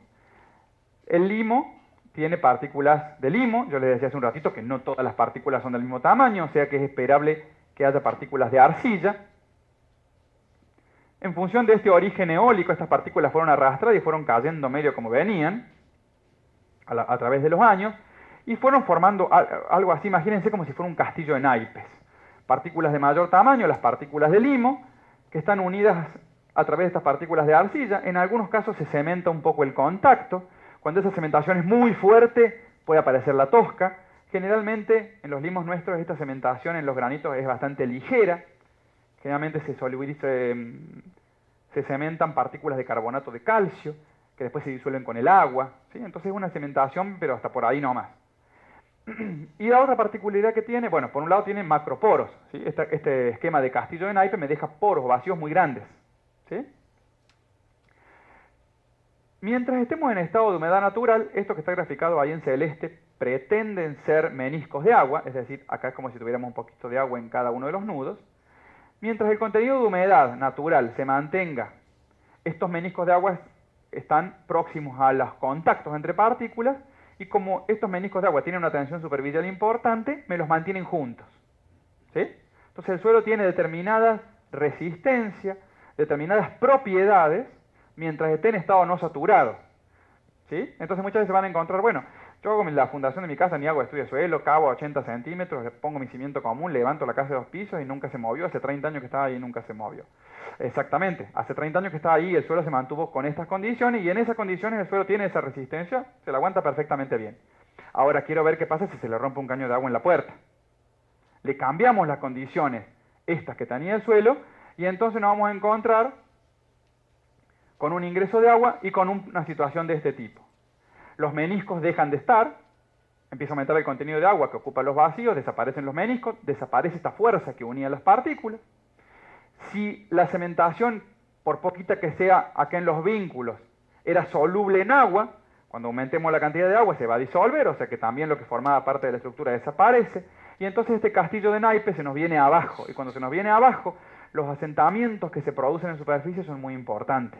El limo tiene partículas de limo, yo les decía hace un ratito que no todas las partículas son del mismo tamaño, o sea que es esperable que haya partículas de arcilla. En función de este origen eólico, estas partículas fueron arrastradas y fueron cayendo medio como venían, a través de los años, y fueron formando algo así, imagínense como si fuera un castillo de naipes. Partículas de mayor tamaño, las partículas de limo, que están unidas a través de estas partículas de arcilla. En algunos casos se cementa un poco el contacto. Cuando esa cementación es muy fuerte, puede aparecer la tosca. Generalmente, en los limos nuestros, esta cementación en los granitos es bastante ligera. Generalmente se cementan partículas de carbonato de calcio, que después se disuelven con el agua. ¿Sí? Entonces es una cementación, pero hasta por ahí nomás. Y la otra particularidad que tiene, bueno, por un lado tiene macroporos, ¿sí? Este esquema de castillo de naipe me deja poros vacíos muy grandes, ¿sí? Mientras estemos en estado de humedad natural, esto que está graficado ahí en celeste pretenden ser meniscos de agua, es decir, acá es como si tuviéramos un poquito de agua en cada uno de los nudos. Mientras el contenido de humedad natural se mantenga, estos meniscos de agua están próximos a los contactos entre partículas, y como estos meniscos de agua tienen una tensión superficial importante, me los mantienen juntos. ¿Sí? Entonces el suelo tiene determinadas resistencias, determinadas propiedades, mientras esté en estado no saturado. ¿Sí? Entonces muchas veces van a encontrar, bueno, yo hago la fundación de mi casa, ni hago estudio de suelo, cavo a 80 centímetros, le pongo mi cimiento común, levanto la casa de 2 pisos y nunca se movió. Hace 30 años que estaba ahí y nunca se movió. Exactamente, hace 30 años que estaba ahí, el suelo se mantuvo con estas condiciones, y en esas condiciones el suelo tiene esa resistencia, se la aguanta perfectamente bien. Ahora quiero ver qué pasa si se le rompe un caño de agua en la puerta. Le cambiamos las condiciones, estas que tenía el suelo, y entonces nos vamos a encontrar con un ingreso de agua y con una situación de este tipo. Los meniscos dejan de estar, empieza a aumentar el contenido de agua que ocupa los vacíos, desaparecen los meniscos, desaparece esta fuerza que unía las partículas. Si la cementación, por poquita que sea acá en los vínculos, era soluble en agua, cuando aumentemos la cantidad de agua se va a disolver, o sea que también lo que formaba parte de la estructura desaparece, y entonces este castillo de naipes se nos viene abajo, y cuando se nos viene abajo, los asentamientos que se producen en superficie son muy importantes.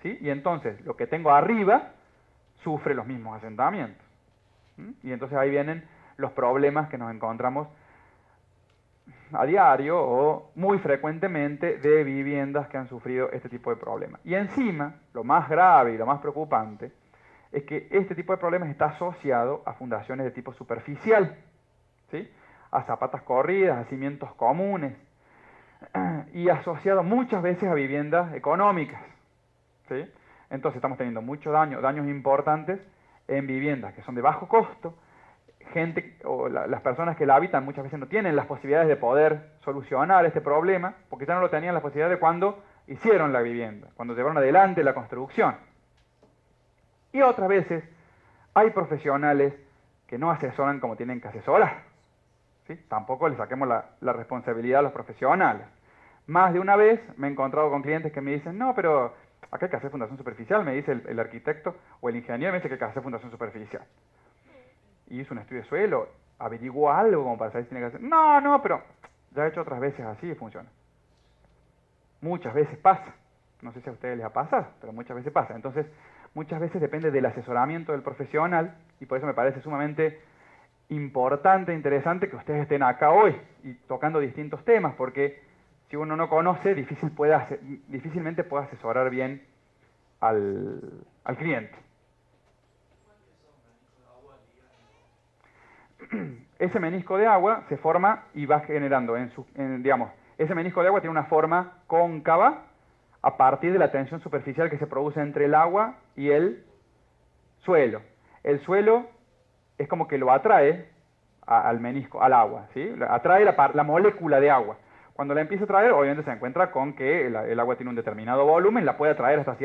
¿Sí? Y entonces lo que tengo arriba sufre los mismos asentamientos. Y entonces ahí vienen los problemas que nos encontramos a diario o muy frecuentemente de viviendas que han sufrido este tipo de problemas. Y encima, lo más grave y lo más preocupante es que este tipo de problemas está asociado a fundaciones de tipo superficial, ¿sí? A zapatas corridas, a cimientos comunes, y asociado muchas veces a viviendas económicas, ¿sí? Entonces estamos teniendo mucho daño, daños importantes en viviendas que son de bajo costo. Gente o las personas que la habitan muchas veces no tienen las posibilidades de poder solucionar este problema, porque ya no lo tenían las posibilidades cuando hicieron la vivienda, cuando llevaron adelante la construcción. Y otras veces hay profesionales que no asesoran como tienen que asesorar, ¿sí? Tampoco le saquemos la responsabilidad a los profesionales. Más de una vez me he encontrado con clientes que me dicen, no, pero acá hay que hacer fundación superficial, me dice el arquitecto o el ingeniero, me dice que hay que hacer fundación superficial. Y hizo un estudio de suelo, averiguó algo como para saber si tiene que hacer. No, pero ya he hecho otras veces así y funciona. Muchas veces pasa. No sé si a ustedes les ha pasado, pero muchas veces pasa. Entonces, muchas veces depende del asesoramiento del profesional, y por eso me parece sumamente importante e interesante que ustedes estén acá hoy y tocando distintos temas, porque si uno no conoce, difícilmente puede asesorar bien al cliente. Ese menisco de agua se forma y va generando, digamos, ese menisco de agua tiene una forma cóncava a partir de la tensión superficial que se produce entre el agua y el suelo. El suelo es como que lo atrae al menisco, al agua, ¿sí? Atrae la molécula de agua. Cuando la empieza a traer, obviamente se encuentra con que el agua tiene un determinado volumen, la puede atraer hasta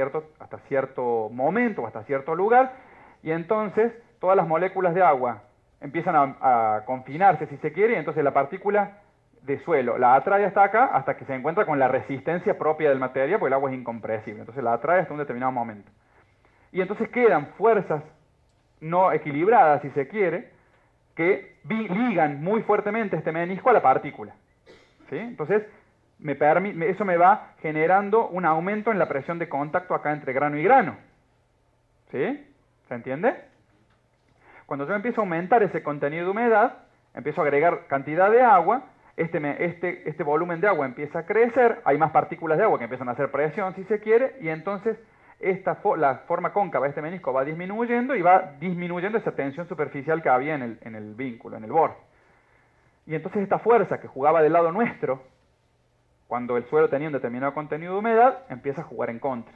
cierto momento o hasta cierto lugar, y entonces todas las moléculas de agua empiezan a confinarse, si se quiere, y entonces la partícula de suelo la atrae hasta acá, hasta que se encuentra con la resistencia propia del material, porque el agua es incompresible, entonces la atrae hasta un determinado momento. Y entonces quedan fuerzas no equilibradas, si se quiere, que ligan muy fuertemente este menisco a la partícula. ¿Sí? Entonces, eso me va generando un aumento en la presión de contacto acá entre grano y grano. ¿Sí? ¿Se entiende? Cuando yo empiezo a aumentar ese contenido de humedad, empiezo a agregar cantidad de agua, este volumen de agua empieza a crecer, hay más partículas de agua que empiezan a hacer presión, si se quiere, y entonces la forma cóncava de este menisco va disminuyendo y va disminuyendo esa tensión superficial que había en el vínculo, en el borde. Y entonces esta fuerza que jugaba del lado nuestro, cuando el suelo tenía un determinado contenido de humedad, empieza a jugar en contra.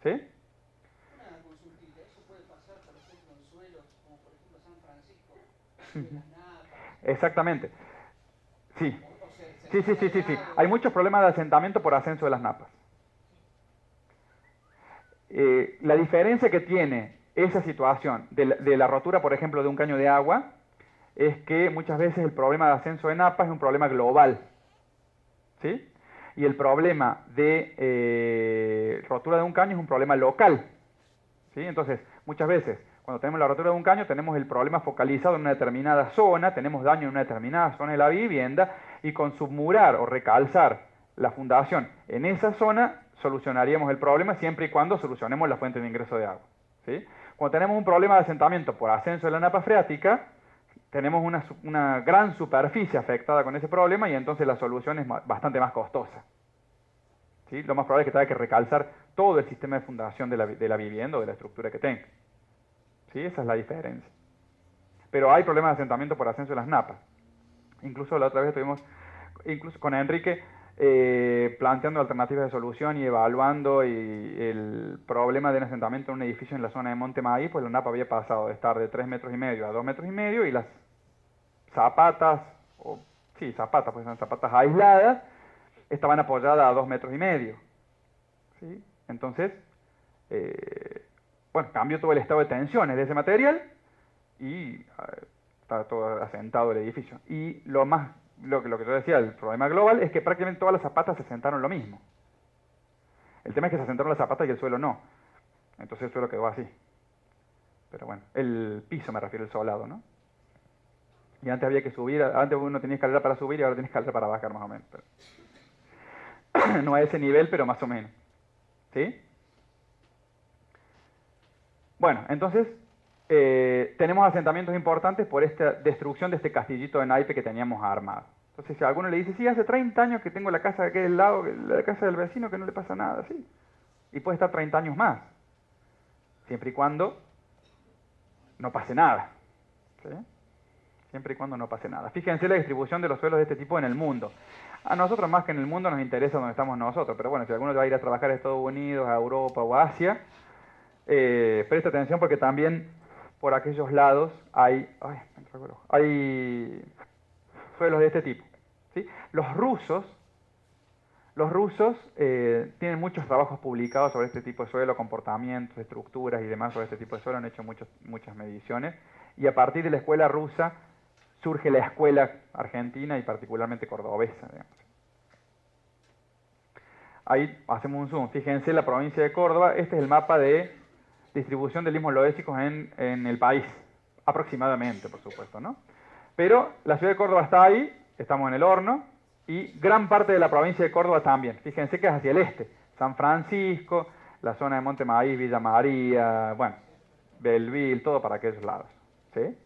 ¿Sí? Una consultita, ¿eso puede pasar, por ejemplo, en suelos como por ejemplo San Francisco, de las napas? Exactamente. Sí. Sí. Hay muchos problemas de asentamiento por ascenso de las napas. La diferencia que tiene esa situación de la rotura, por ejemplo, de un caño de agua, es que muchas veces el problema de ascenso de napas es un problema global, ¿sí? Y el problema de rotura de un caño es un problema local, ¿sí? Entonces, muchas veces, cuando tenemos la rotura de un caño, tenemos el problema focalizado en una determinada zona, tenemos daño en una determinada zona de la vivienda, y con submurar o recalzar la fundación en esa zona, solucionaríamos el problema siempre y cuando solucionemos la fuente de ingreso de agua. ¿Sí? Cuando tenemos un problema de asentamiento por ascenso de la napa freática, tenemos una gran superficie afectada con ese problema y entonces la solución es bastante más costosa. ¿Sí? Lo más probable es que tenga que recalzar todo el sistema de fundación de la vivienda o de la estructura que tenga. ¿Sí? Esa es la diferencia. Pero hay problemas de asentamiento por ascenso de las napas. Incluso la otra vez estuvimos, incluso con Enrique, planteando alternativas de solución y evaluando el problema del asentamiento en un edificio en la zona de Monte Maíz, pues la napa había pasado de estar de 3,5 metros a 2,5 metros y las zapatas, zapatas, pues son zapatas aisladas, estaban apoyadas a 2,5 metros. ¿Sí? Entonces, cambió todo el estado de tensiones de ese material y está todo asentado el edificio. Y lo que yo decía, el problema global es que prácticamente todas las zapatas se asentaron lo mismo. El tema es que se asentaron las zapatas y el suelo no. Entonces el suelo quedó así. Pero bueno, el piso me refiero, el solado, ¿no? Y antes había que subir, antes uno tenía escalera para subir y ahora tiene escalera para bajar más o menos. Pero no a ese nivel, pero más o menos. ¿Sí? Bueno, entonces tenemos asentamientos importantes por esta destrucción de este castillito de naipe que teníamos armado. Entonces, si a alguno le dice, sí, hace 30 años que tengo la casa de aquel lado, la casa del vecino, que no le pasa nada, sí. Y puede estar 30 años más, siempre y cuando no pase nada. ¿Sí? Siempre y cuando no pase nada. Fíjense la distribución de los suelos de este tipo en el mundo. A nosotros más que en el mundo nos interesa donde estamos nosotros, pero bueno, si alguno va a ir a trabajar a Estados Unidos, a Europa o a Asia, presta atención porque también por aquellos lados hay suelos de este tipo. ¿Sí? Los rusos tienen muchos trabajos publicados sobre este tipo de suelo, comportamientos, estructuras y demás sobre este tipo de suelo, han hecho muchas mediciones, y a partir de la escuela rusa surge la escuela argentina y particularmente cordobesa, digamos. Ahí hacemos un zoom, fíjense la provincia de Córdoba, este es el mapa de distribución de istmos loéticos en el país, aproximadamente, por supuesto, ¿no? Pero la ciudad de Córdoba está ahí, estamos en el horno, y gran parte de la provincia de Córdoba también. Fíjense que es hacia el este, San Francisco, la zona de Monte Maíz, Villa María, bueno, Belville, todo para aquellos lados. ¿Sí?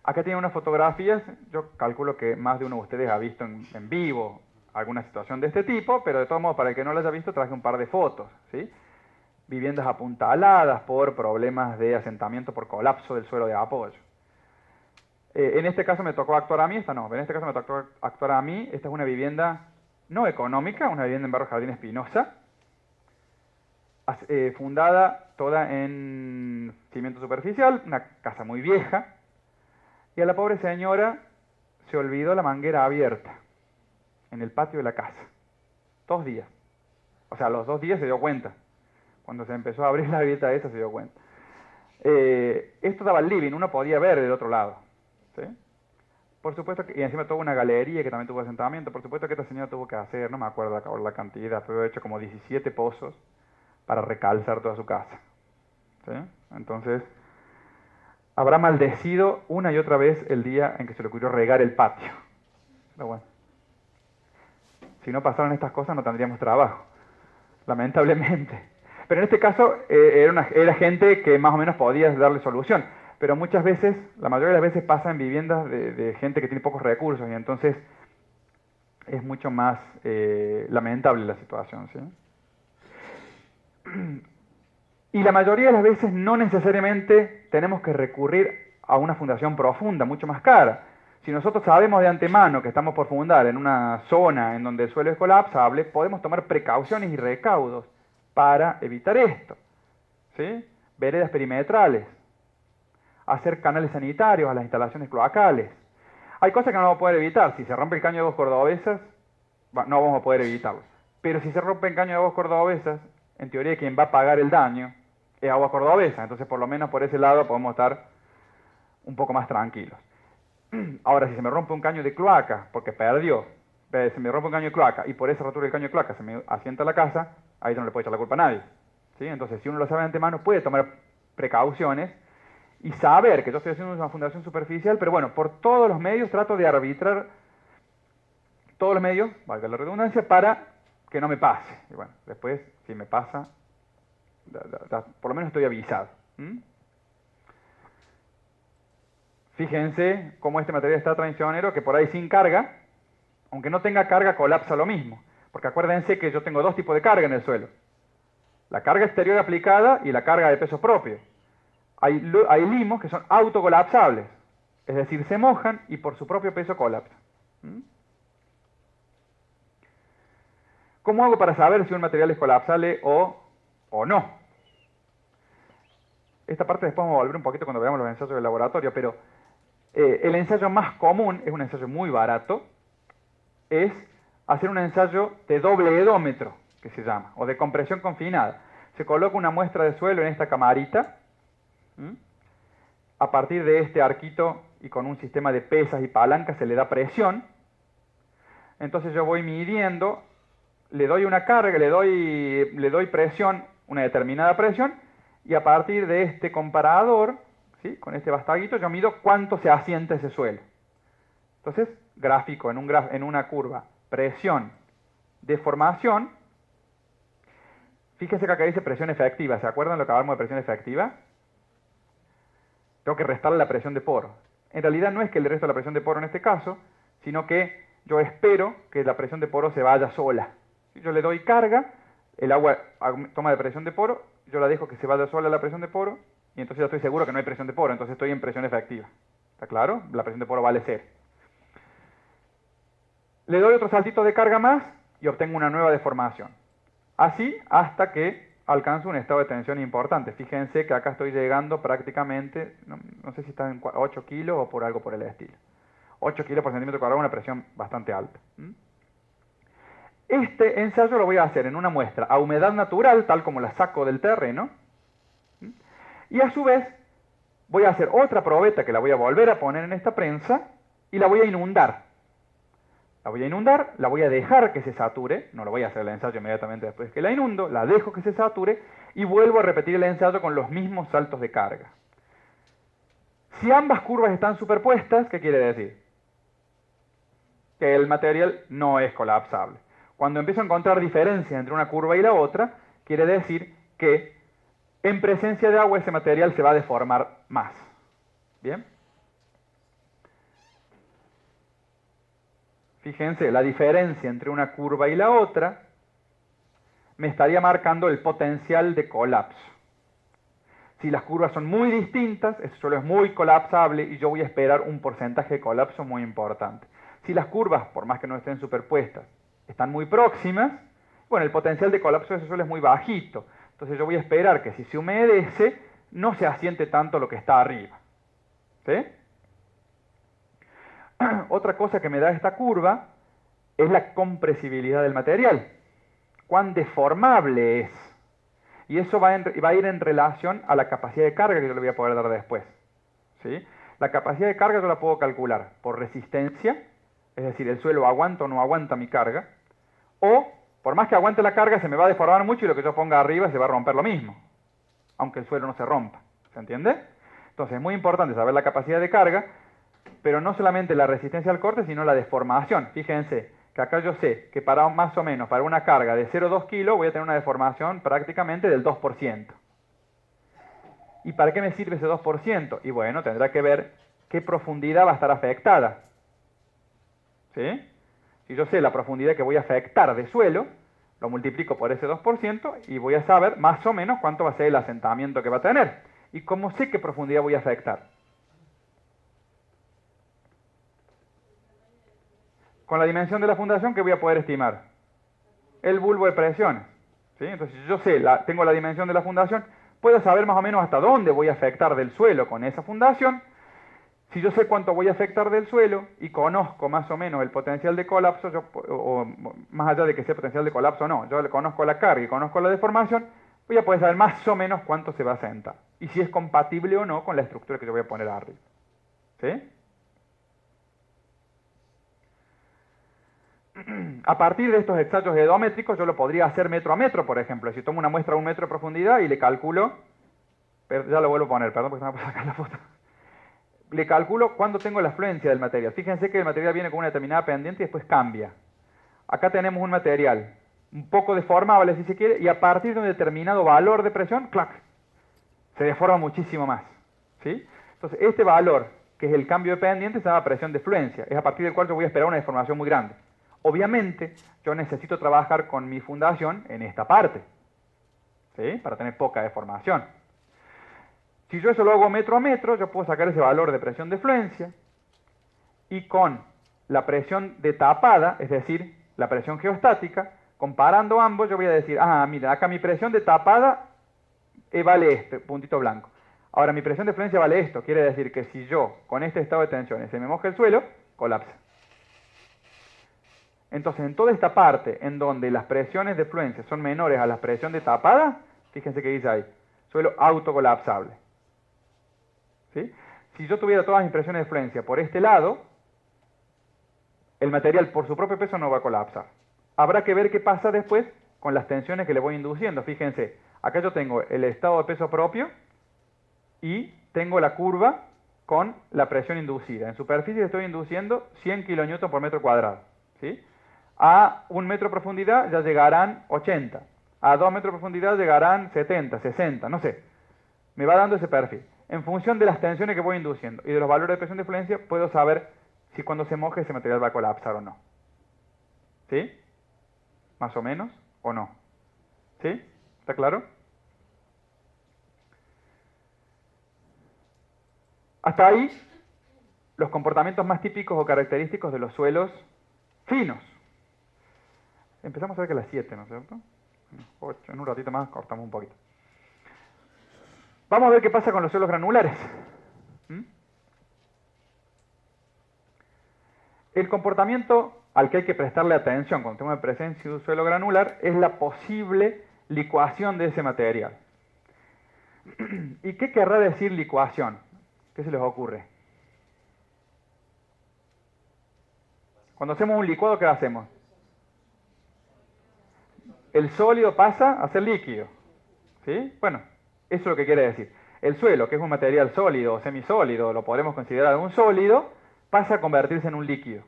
Acá tienen unas fotografías, yo calculo que más de uno de ustedes ha visto en vivo alguna situación de este tipo, pero de todos modos, para el que no lo haya visto, traje un par de fotos, ¿sí? Viviendas apuntaladas por problemas de asentamiento por colapso del suelo de apoyo. En este caso me tocó actuar a mí, en este caso me tocó actuar a mí, esta es una vivienda no económica, una vivienda en Barrio Jardín Espinosa, fundada toda en cimiento superficial, una casa muy vieja, y a la pobre señora se olvidó la manguera abierta en el patio de la casa. 2 días. O sea, a los 2 días se dio cuenta. Cuando se empezó a abrir la grieta esa se dio cuenta. Esto daba al living, uno podía ver del otro lado. ¿Sí? Por supuesto que, y encima tuvo una galería que también tuvo asentamiento. Por supuesto que esta señora tuvo que hacer, no me acuerdo la cantidad, pero he hecho como 17 pozos para recalzar toda su casa. ¿Sí? Entonces, habrá maldecido una y otra vez el día en que se le ocurrió regar el patio. Pero bueno, si no pasaran estas cosas no tendríamos trabajo, lamentablemente. Pero en este caso era gente que más o menos podía darle solución. Pero muchas veces, la mayoría de las veces pasa en viviendas de gente que tiene pocos recursos y entonces es mucho más lamentable la situación, ¿sí? Y la mayoría de las veces no necesariamente tenemos que recurrir a una fundación profunda, mucho más cara. Si nosotros sabemos de antemano que estamos por fundar en una zona en donde el suelo es colapsable, podemos tomar precauciones y recaudos para evitar esto. ¿Sí? Veredas perimetrales, hacer canales sanitarios a las instalaciones cloacales. Hay cosas que no vamos a poder evitar. Si se rompe el caño de aguas cordobesas, no vamos a poder evitarlo. Pero si se rompe el caño de aguas cordobesas, en teoría quien va a pagar el daño es Aguas Cordobesas. Entonces, por lo menos por ese lado podemos estar un poco más tranquilos. Ahora, si se me rompe un caño de cloaca, porque perdió, se me rompe un caño de cloaca y por esa rotura del caño de cloaca se me asienta la casa, ahí no le puede echar la culpa a nadie. ¿Sí? Entonces, si uno lo sabe de antemano, puede tomar precauciones y saber que yo estoy haciendo una fundación superficial, pero bueno, por todos los medios trato de arbitrar todos los medios, valga la redundancia, para que no me pase. Y bueno, después, si me pasa, por lo menos estoy avisado. Fíjense cómo este material está traicionero, que por ahí sin carga, aunque no tenga carga, colapsa lo mismo. Porque acuérdense que yo tengo dos tipos de carga en el suelo. La carga exterior aplicada y la carga de peso propio. Hay limos que son autocolapsables. Es decir, se mojan y por su propio peso colapsan. ¿Cómo hago para saber si un material es colapsable o no? Esta parte después vamos a volver un poquito cuando veamos los ensayos del laboratorio, pero el ensayo más común, es un ensayo muy barato, es hacer un ensayo de doble hedómetro, que se llama, o de compresión confinada. Se coloca una muestra de suelo en esta camarita, a partir de este arquito y con un sistema de pesas y palancas se le da presión. Entonces yo voy midiendo, le doy una carga, le doy presión, una determinada presión, y a partir de este comparador, ¿sí?, con este bastaguito, yo mido cuánto se asienta ese suelo. Entonces, gráfico en una curva, presión, deformación. Fíjense que acá dice presión efectiva. ¿Se acuerdan lo que hablamos de presión efectiva? Tengo que restarle la presión de poro. En realidad no es que le resto la presión de poro en este caso, sino que yo espero que la presión de poro se vaya sola. Si yo le doy carga, el agua toma de presión de poro, yo la dejo que se vaya sola la presión de poro, y entonces ya estoy seguro que no hay presión de poro, entonces estoy en presión efectiva. ¿Está claro? La presión de poro vale 0. Le doy otro saltito de carga más y obtengo una nueva deformación. Así hasta que alcanzo un estado de tensión importante. Fíjense que acá estoy llegando prácticamente, no sé si está en 8 kilos o por algo por el estilo. 8 kilos por centímetro cuadrado, una presión bastante alta. Este ensayo lo voy a hacer en una muestra a humedad natural, tal como la saco del terreno. Y a su vez voy a hacer otra probeta que la voy a volver a poner en esta prensa y la voy a inundar. La voy a dejar que se sature, no lo voy a hacer el ensayo inmediatamente después que la inundo, la dejo que se sature y vuelvo a repetir el ensayo con los mismos saltos de carga. Si ambas curvas están superpuestas, ¿qué quiere decir? Que el material no es colapsable. Cuando empiezo a encontrar diferencias entre una curva y la otra, quiere decir que en presencia de agua ese material se va a deformar más. ¿Bien? Fíjense, la diferencia entre una curva y la otra me estaría marcando el potencial de colapso. Si las curvas son muy distintas, ese suelo es muy colapsable y yo voy a esperar un porcentaje de colapso muy importante. Si las curvas, por más que no estén superpuestas, están muy próximas, bueno, el potencial de colapso de ese suelo es muy bajito. Entonces yo voy a esperar que si se humedece, no se asiente tanto lo que está arriba. ¿Sí? Otra cosa que me da esta curva es la compresibilidad del material. Cuán deformable es. Y eso va a ir en relación a la capacidad de carga que yo le voy a poder dar después. ¿Sí? La capacidad de carga yo la puedo calcular por resistencia, es decir, el suelo aguanta o no aguanta mi carga, o por más que aguante la carga se me va a deformar mucho y lo que yo ponga arriba se va a romper lo mismo, aunque el suelo no se rompa. ¿Se entiende? Entonces es muy importante saber la capacidad de carga, pero no solamente la resistencia al corte, sino la deformación. Fíjense que acá yo sé que para más o menos para una carga de 0,2 kilos voy a tener una deformación prácticamente del 2%. ¿Y para qué me sirve ese 2%? Y bueno, tendrá que ver qué profundidad va a estar afectada. ¿Sí? Si yo sé la profundidad que voy a afectar de suelo, lo multiplico por ese 2% y voy a saber más o menos cuánto va a ser el asentamiento que va a tener. ¿Y cómo sé qué profundidad voy a afectar? Con la dimensión de la fundación, ¿qué voy a poder estimar? El bulbo de presiones. ¿Sí? Entonces, si yo sé, tengo la dimensión de la fundación, puedo saber más o menos hasta dónde voy a afectar del suelo con esa fundación. Si yo sé cuánto voy a afectar del suelo y conozco más o menos el potencial de colapso, o más allá de que sea potencial de colapso o no, yo le conozco la carga y conozco la deformación, voy a poder saber más o menos cuánto se va a asentar. Y si es compatible o no con la estructura que yo voy a poner arriba. ¿Sí? A partir de estos ensayos hedómétricos yo lo podría hacer metro a metro, por ejemplo. Si tomo una muestra a 1 metro de profundidad y le calculo, ya lo vuelvo a poner, perdón porque se me va a sacar la foto. Le calculo cuándo tengo la afluencia del material. Fíjense que el material viene con una determinada pendiente y después cambia. Acá tenemos un material un poco deformable si se quiere, y a partir de un determinado valor de presión, ¡clac!, se deforma muchísimo más. ¿Sí? Entonces, este valor, que es el cambio dependiente, se llama presión de fluencia. Es a partir del cual yo voy a esperar una deformación muy grande. Obviamente, yo necesito trabajar con mi fundación en esta parte, ¿sí?, para tener poca deformación. Si yo eso lo hago metro a metro, yo puedo sacar ese valor de presión de fluencia, y con la presión de tapada, es decir, la presión geostática, comparando ambos, yo voy a decir, mira, acá mi presión de tapada vale este, puntito blanco. Ahora, mi presión de fluencia vale esto. Quiere decir que si yo, con este estado de tensiones, se me moja el suelo, colapsa. Entonces, en toda esta parte en donde las presiones de fluencia son menores a la presión de tapada, fíjense que dice ahí, suelo autocolapsable. ¿Sí? Si yo tuviera todas mis presiones de fluencia por este lado, el material por su propio peso no va a colapsar. Habrá que ver qué pasa después con las tensiones que le voy induciendo. Fíjense, acá yo tengo el estado de peso propio y tengo la curva con la presión inducida. En superficie estoy induciendo 100 kN por metro cuadrado. ¿Sí? A 1 metro de profundidad ya llegarán 80. A 2 metros de profundidad llegarán 70, 60, no sé. Me va dando ese perfil. En función de las tensiones que voy induciendo y de los valores de presión de fluencia, puedo saber si cuando se moje ese material va a colapsar o no. ¿Sí? ¿Más o menos? ¿O no? ¿Sí? ¿Está claro? Hasta ahí, los comportamientos más típicos o característicos de los suelos finos. Empezamos a ver que a las 7, ¿no es cierto? 8, en un ratito más cortamos un poquito. Vamos a ver qué pasa con los suelos granulares. El comportamiento al que hay que prestarle atención cuando tenemos presencia de un suelo granular es la posible licuación de ese material. ¿Y qué querrá decir licuación? ¿Qué se les ocurre? Cuando hacemos un licuado, ¿qué hacemos? El sólido pasa a ser líquido. ¿Sí? Bueno, eso es lo que quiere decir. El suelo, que es un material sólido o semisólido, lo podremos considerar un sólido, pasa a convertirse en un líquido.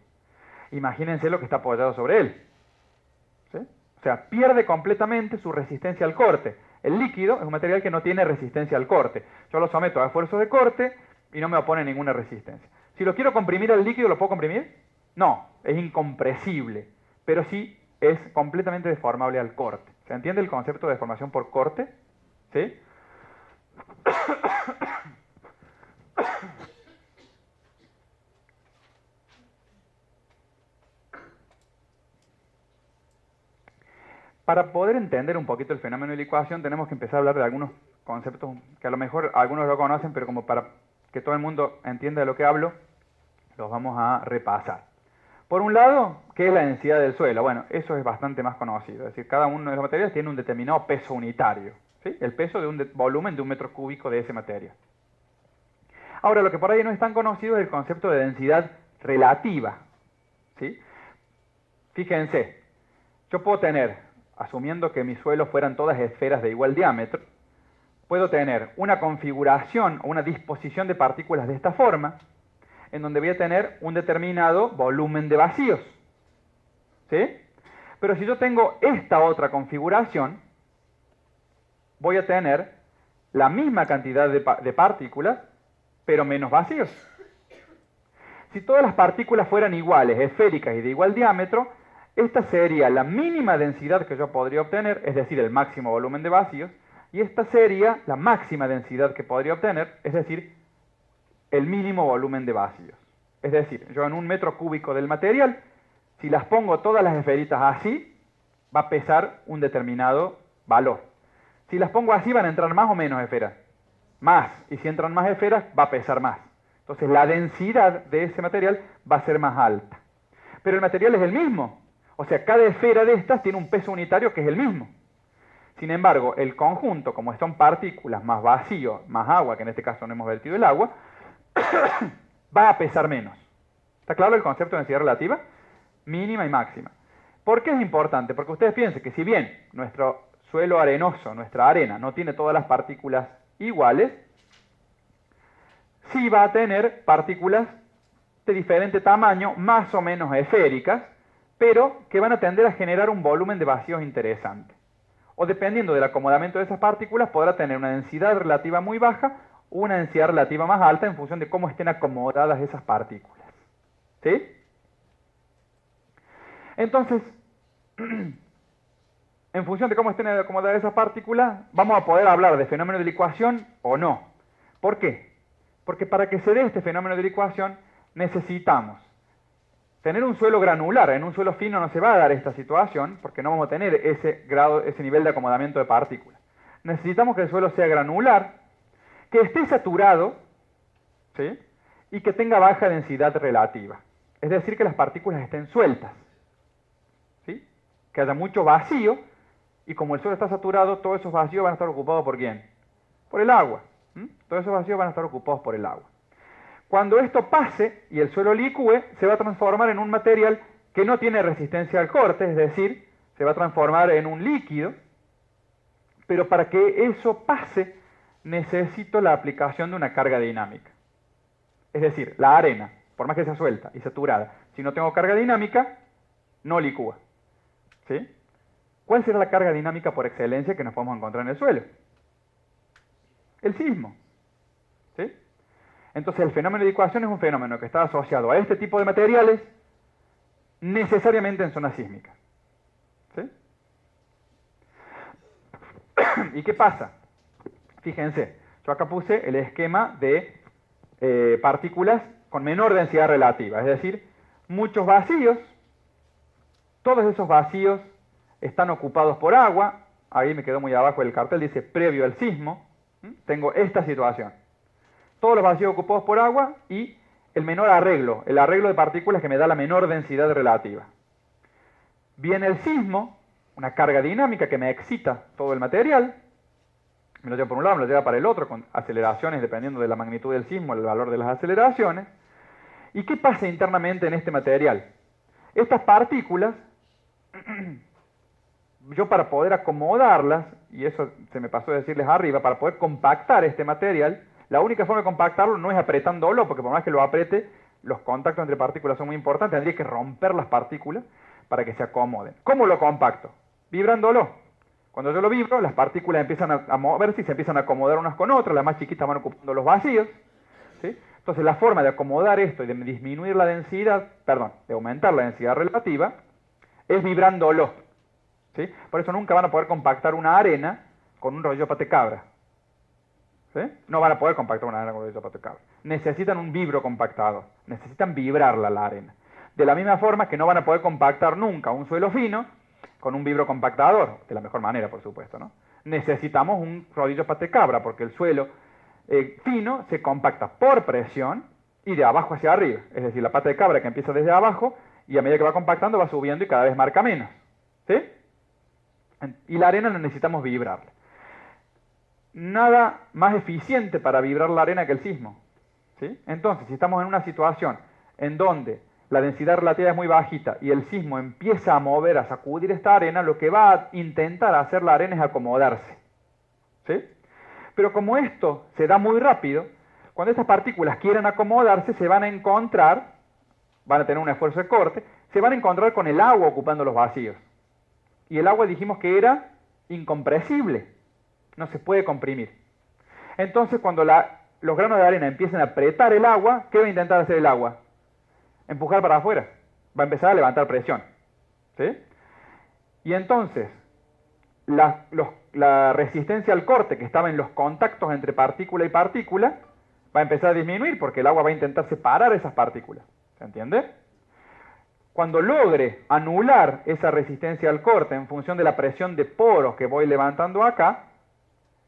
Imagínense lo que está apoyado sobre él. ¿Sí? O sea, pierde completamente su resistencia al corte. El líquido es un material que no tiene resistencia al corte. Yo lo someto a esfuerzos de corte y no me opone ninguna resistencia. Si lo quiero comprimir al líquido, ¿lo puedo comprimir? No, es incompresible. Pero sí es completamente deformable al corte. ¿Se entiende el concepto de deformación por corte? ¿Sí? Para poder entender un poquito el fenómeno de licuación, tenemos que empezar a hablar de algunos conceptos que a lo mejor algunos lo conocen, pero como para que todo el mundo entienda de lo que hablo, los vamos a repasar. Por un lado, ¿qué es la densidad del suelo? Bueno, eso es bastante más conocido. Es decir, cada uno de los materiales tiene un determinado peso unitario. ¿Sí? El peso de un volumen de un metro cúbico de ese material. Ahora, lo que por ahí no es tan conocido es el concepto de densidad relativa. ¿Sí? Fíjense, yo puedo tener, asumiendo que mis suelos fueran todas esferas de igual diámetro, puedo tener una configuración o una disposición de partículas de esta forma, en donde voy a tener un determinado volumen de vacíos. ¿Sí? Pero si yo tengo esta otra configuración, voy a tener la misma cantidad de partículas, pero menos vacíos. Si todas las partículas fueran iguales, esféricas y de igual diámetro, esta sería la mínima densidad que yo podría obtener, es decir, el máximo volumen de vacíos, y esta sería la máxima densidad que podría obtener, es decir, el mínimo volumen de vacíos. Es decir, yo en un metro cúbico del material, si las pongo todas las esferitas así, va a pesar un determinado valor. Si las pongo así, van a entrar más o menos esferas. Más. Y si entran más esferas, va a pesar más. Entonces la densidad de ese material va a ser más alta. Pero el material es el mismo. O sea, cada esfera de estas tiene un peso unitario que es el mismo. Sin embargo, el conjunto, como son partículas más vacío, más agua, que en este caso no hemos vertido el agua, va a pesar menos. ¿Está claro el concepto de densidad relativa? Mínima y máxima. ¿Por qué es importante? Porque ustedes piensen que si bien nuestro suelo arenoso, nuestra arena, no tiene todas las partículas iguales, sí va a tener partículas de diferente tamaño, más o menos esféricas, pero que van a tender a generar un volumen de vacíos interesante. O dependiendo del acomodamiento de esas partículas, podrá tener una densidad relativa muy baja o una densidad relativa más alta en función de cómo estén acomodadas esas partículas. ¿Sí? Entonces, en función de cómo estén acomodadas esas partículas, vamos a poder hablar de fenómeno de licuación o no. ¿Por qué? Porque para que se dé este fenómeno de licuación necesitamos tener un suelo granular. En un suelo fino no se va a dar esta situación porque no vamos a tener ese grado, ese nivel de acomodamiento de partículas. Necesitamos que el suelo sea granular, que esté saturado, ¿sí? Y que tenga baja densidad relativa. Es decir, que las partículas estén sueltas, ¿sí? Que haya mucho vacío, y como el suelo está saturado, todos esos vacíos van a estar ocupados ¿por quién? Por el agua. Todos esos vacíos van a estar ocupados por el agua. Cuando esto pase y el suelo licúe, se va a transformar en un material que no tiene resistencia al corte, es decir, se va a transformar en un líquido, pero para que eso pase necesito la aplicación de una carga dinámica. Es decir, la arena, por más que sea suelta y saturada, si no tengo carga dinámica, no licúa. ¿Sí? ¿Cuál será la carga dinámica por excelencia que nos podemos encontrar en el suelo? El sismo. ¿Sí? Entonces el fenómeno de licuación es un fenómeno que está asociado a este tipo de materiales necesariamente en zonas sísmicas. ¿Sí? ¿Y qué pasa? Fíjense, yo acá puse el esquema de partículas con menor densidad relativa, es decir, muchos vacíos, todos esos vacíos están ocupados por agua, ahí me quedó muy abajo el cartel, dice previo al sismo, tengo esta situación. Todos los vacíos ocupados por agua y el menor arreglo, el arreglo de partículas que me da la menor densidad relativa. Viene el sismo, una carga dinámica que me excita todo el material, me lo lleva por un lado, me lo lleva para el otro, con aceleraciones dependiendo de la magnitud del sismo, el valor de las aceleraciones. ¿Y qué pasa internamente en este material? Estas partículas, yo para poder acomodarlas, y eso se me pasó a decirles arriba, para poder compactar este material, la única forma de compactarlo no es apretándolo, porque por más que lo apriete, los contactos entre partículas son muy importantes, tendría que romper las partículas para que se acomoden. ¿Cómo lo compacto? Vibrándolo. Cuando yo lo vibro, las partículas empiezan a moverse y se empiezan a acomodar unas con otras, las más chiquitas van ocupando los vacíos, ¿sí? Entonces la forma de acomodar esto y de disminuir la densidad, perdón, de aumentar la densidad relativa, es vibrándolo, ¿sí? Por eso nunca van a poder compactar una arena con un rodillo de pata de cabra. ¿Sí? No van a poder compactar una arena con un rodillo de pata de cabra. Necesitan un vibrocompactador, necesitan vibrarla la arena. De la misma forma que no van a poder compactar nunca un suelo fino con un vibrocompactador, de la mejor manera, por supuesto, ¿no? Necesitamos un rodillo de pata de cabra, porque el suelo fino se compacta por presión y de abajo hacia arriba. Es decir, la pata de cabra que empieza desde abajo y a medida que va compactando va subiendo y cada vez marca menos. ¿Sí? Y la arena la necesitamos vibrarla. Nada más eficiente para vibrar la arena que el sismo. ¿Sí? Entonces, si estamos en una situación en donde la densidad relativa es muy bajita y el sismo empieza a mover, a sacudir esta arena, lo que va a intentar hacer la arena es acomodarse. ¿Sí? Pero como esto se da muy rápido, cuando estas partículas quieran acomodarse, se van a encontrar, van a tener un esfuerzo de corte, se van a encontrar con el agua ocupando los vacíos. Y el agua dijimos que era incompresible, no se puede comprimir. Entonces cuando los granos de arena empiecen a apretar el agua, ¿qué va a intentar hacer el agua? Empujar para afuera, va a empezar a levantar presión. ¿Sí? Y entonces, la resistencia al corte que estaba en los contactos entre partícula y partícula va a empezar a disminuir porque el agua va a intentar separar esas partículas. ¿Se entiende? Cuando logre anular esa resistencia al corte en función de la presión de poros que voy levantando acá,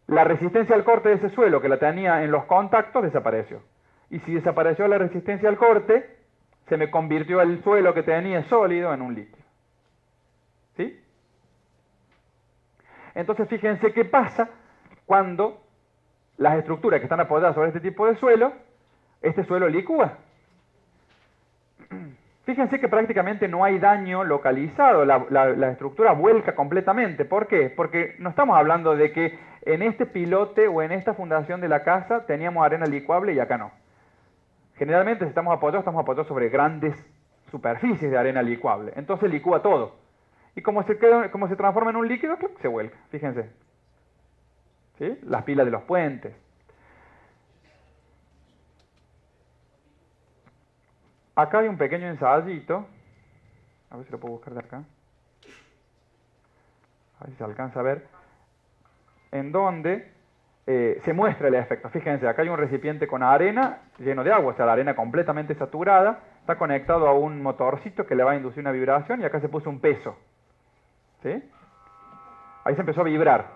la resistencia al corte de ese suelo que la tenía en los contactos desapareció. Y si desapareció la resistencia al corte, se me convirtió el suelo que tenía sólido en un líquido. ¿Sí? Entonces fíjense qué pasa cuando las estructuras que están apoyadas sobre este tipo de suelo, este suelo licúa. Fíjense que prácticamente no hay daño localizado, la estructura vuelca completamente. ¿Por qué? Porque no estamos hablando de que en este pilote o en esta fundación de la casa teníamos arena licuable y acá no. Generalmente si estamos apoyados sobre grandes superficies de arena licuable. Entonces licúa todo. Y como se transforma en un líquido, se vuelca. Fíjense. ¿Sí? Las pilas de los puentes. Acá hay un pequeño ensayito. A ver si lo puedo buscar de acá. A ver si se alcanza a ver. En donde se muestra el efecto. Fíjense, acá hay un recipiente con arena lleno de agua, o sea, la arena completamente saturada, está conectado a un motorcito que le va a inducir una vibración y acá se puso un peso. ¿Sí? Ahí se empezó a vibrar.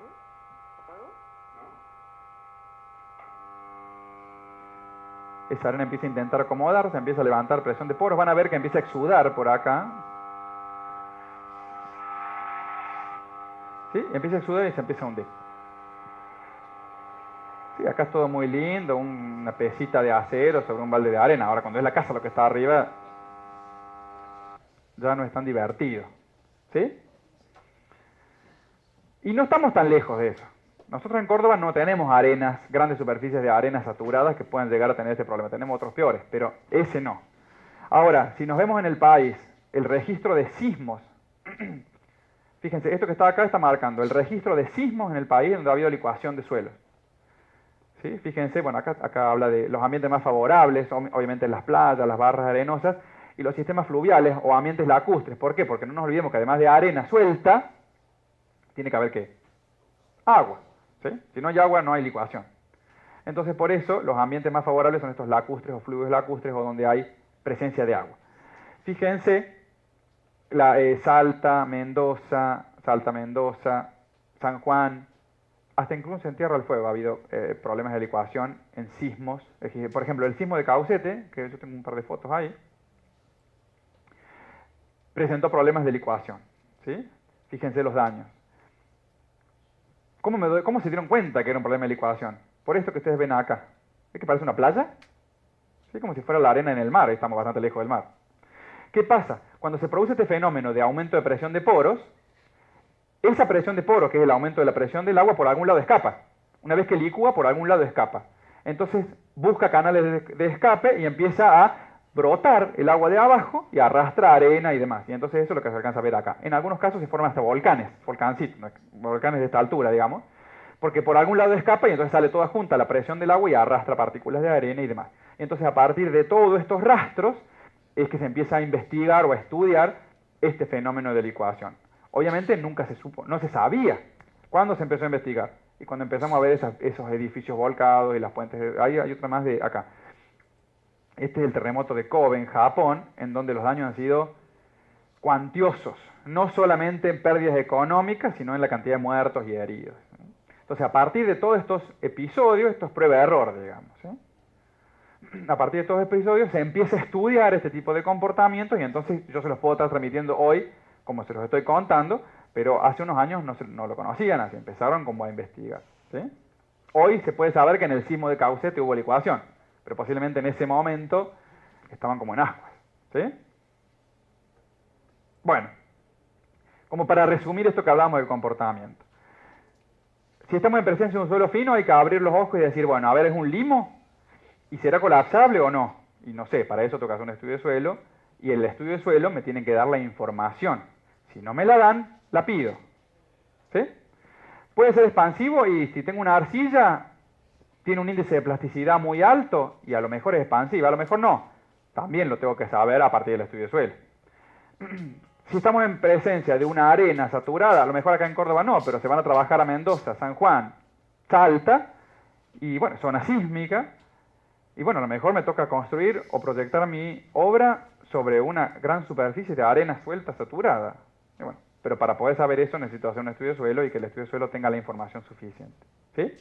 Esa arena empieza a intentar acomodarse, empieza a levantar presión de poros, van a ver que empieza a exudar por acá. ¿Sí? Empieza a exudar y se empieza a hundir. Sí, acá es todo muy lindo, una pesita de acero sobre un balde de arena. Ahora, cuando es la casa lo que está arriba, ya no es tan divertido. ¿Sí? Y no estamos tan lejos de eso. Nosotros en Córdoba no tenemos arenas, grandes superficies de arenas saturadas que puedan llegar a tener ese problema. Tenemos otros peores, pero ese no. Ahora, si nos vemos en el país, el registro de sismos, fíjense, esto que está acá está marcando el registro de sismos en el país donde ha habido licuación de suelos. ¿Sí? Fíjense, bueno, acá habla de los ambientes más favorables, obviamente las playas, las barras arenosas, y los sistemas fluviales o ambientes lacustres. ¿Por qué? Porque no nos olvidemos que además de arena suelta, tiene que haber ¿qué? Agua. ¿Sí? Si no hay agua, no hay licuación. Entonces, por eso, los ambientes más favorables son estos lacustres o fluvios lacustres o donde hay presencia de agua. Fíjense, Salta, Mendoza, San Juan, hasta incluso en Tierra del Fuego ha habido problemas de licuación en sismos. Por ejemplo, el sismo de Caucete, que yo tengo un par de fotos ahí, presentó problemas de licuación. ¿Sí? Fíjense los daños. ¿Cómo se dieron cuenta que era un problema de licuación? Por esto que ustedes ven acá. ¿Es que parece una playa? ¿Sí? Como si fuera la arena en el mar, estamos bastante lejos del mar. ¿Qué pasa? Cuando se produce este fenómeno de aumento de presión de poros, esa presión de poros, que es el aumento de la presión del agua, por algún lado escapa. Una vez que licúa, por algún lado escapa. Entonces busca canales de escape y empieza a brotar el agua de abajo y arrastra arena y demás. Y entonces eso es lo que se alcanza a ver acá. En algunos casos se forman hasta volcancitos, volcanes de esta altura, digamos, porque por algún lado escapa y entonces sale toda junta la presión del agua y arrastra partículas de arena y demás. Entonces a partir de todos estos rastros es que se empieza a investigar o a estudiar este fenómeno de licuación. Obviamente nunca se supo, no se sabía cuándo se empezó a investigar. Y cuando empezamos a ver esos edificios volcados y las puentes, hay otra más de acá. Este es el terremoto de Kobe en Japón, en donde los daños han sido cuantiosos, no solamente en pérdidas económicas, sino en la cantidad de muertos y heridos. Entonces, a partir de todos estos episodios, esto es prueba-error, digamos. ¿Sí? A partir de estos episodios se empieza a estudiar este tipo de comportamientos y entonces yo se los puedo estar transmitiendo hoy, como se los estoy contando, pero hace unos años no lo conocían, así empezaron como a investigar. ¿Sí? Hoy se puede saber que en el sismo de Caucete hubo licuación, pero posiblemente en ese momento estaban como en ascuas. ¿Sí? Bueno, como para resumir esto que hablamos del comportamiento. Si estamos en presencia de un suelo fino, hay que abrir los ojos y decir, bueno, a ver, ¿es un limo? ¿Y será colapsable o no? Y no sé, para eso toca hacer un estudio de suelo, y el estudio de suelo me tienen que dar la información. Si no me la dan, la pido. ¿Sí? Puede ser expansivo y si tengo una arcilla, tiene un índice de plasticidad muy alto y a lo mejor es expansiva, a lo mejor no. También lo tengo que saber a partir del estudio de suelo. Si estamos en presencia de una arena saturada, a lo mejor acá en Córdoba no, pero se van a trabajar a Mendoza, San Juan, Salta, y bueno, zona sísmica, y bueno, a lo mejor me toca construir o proyectar mi obra sobre una gran superficie de arena suelta, saturada. Y bueno, pero para poder saber eso necesito hacer un estudio de suelo y que el estudio de suelo tenga la información suficiente. ¿Sí?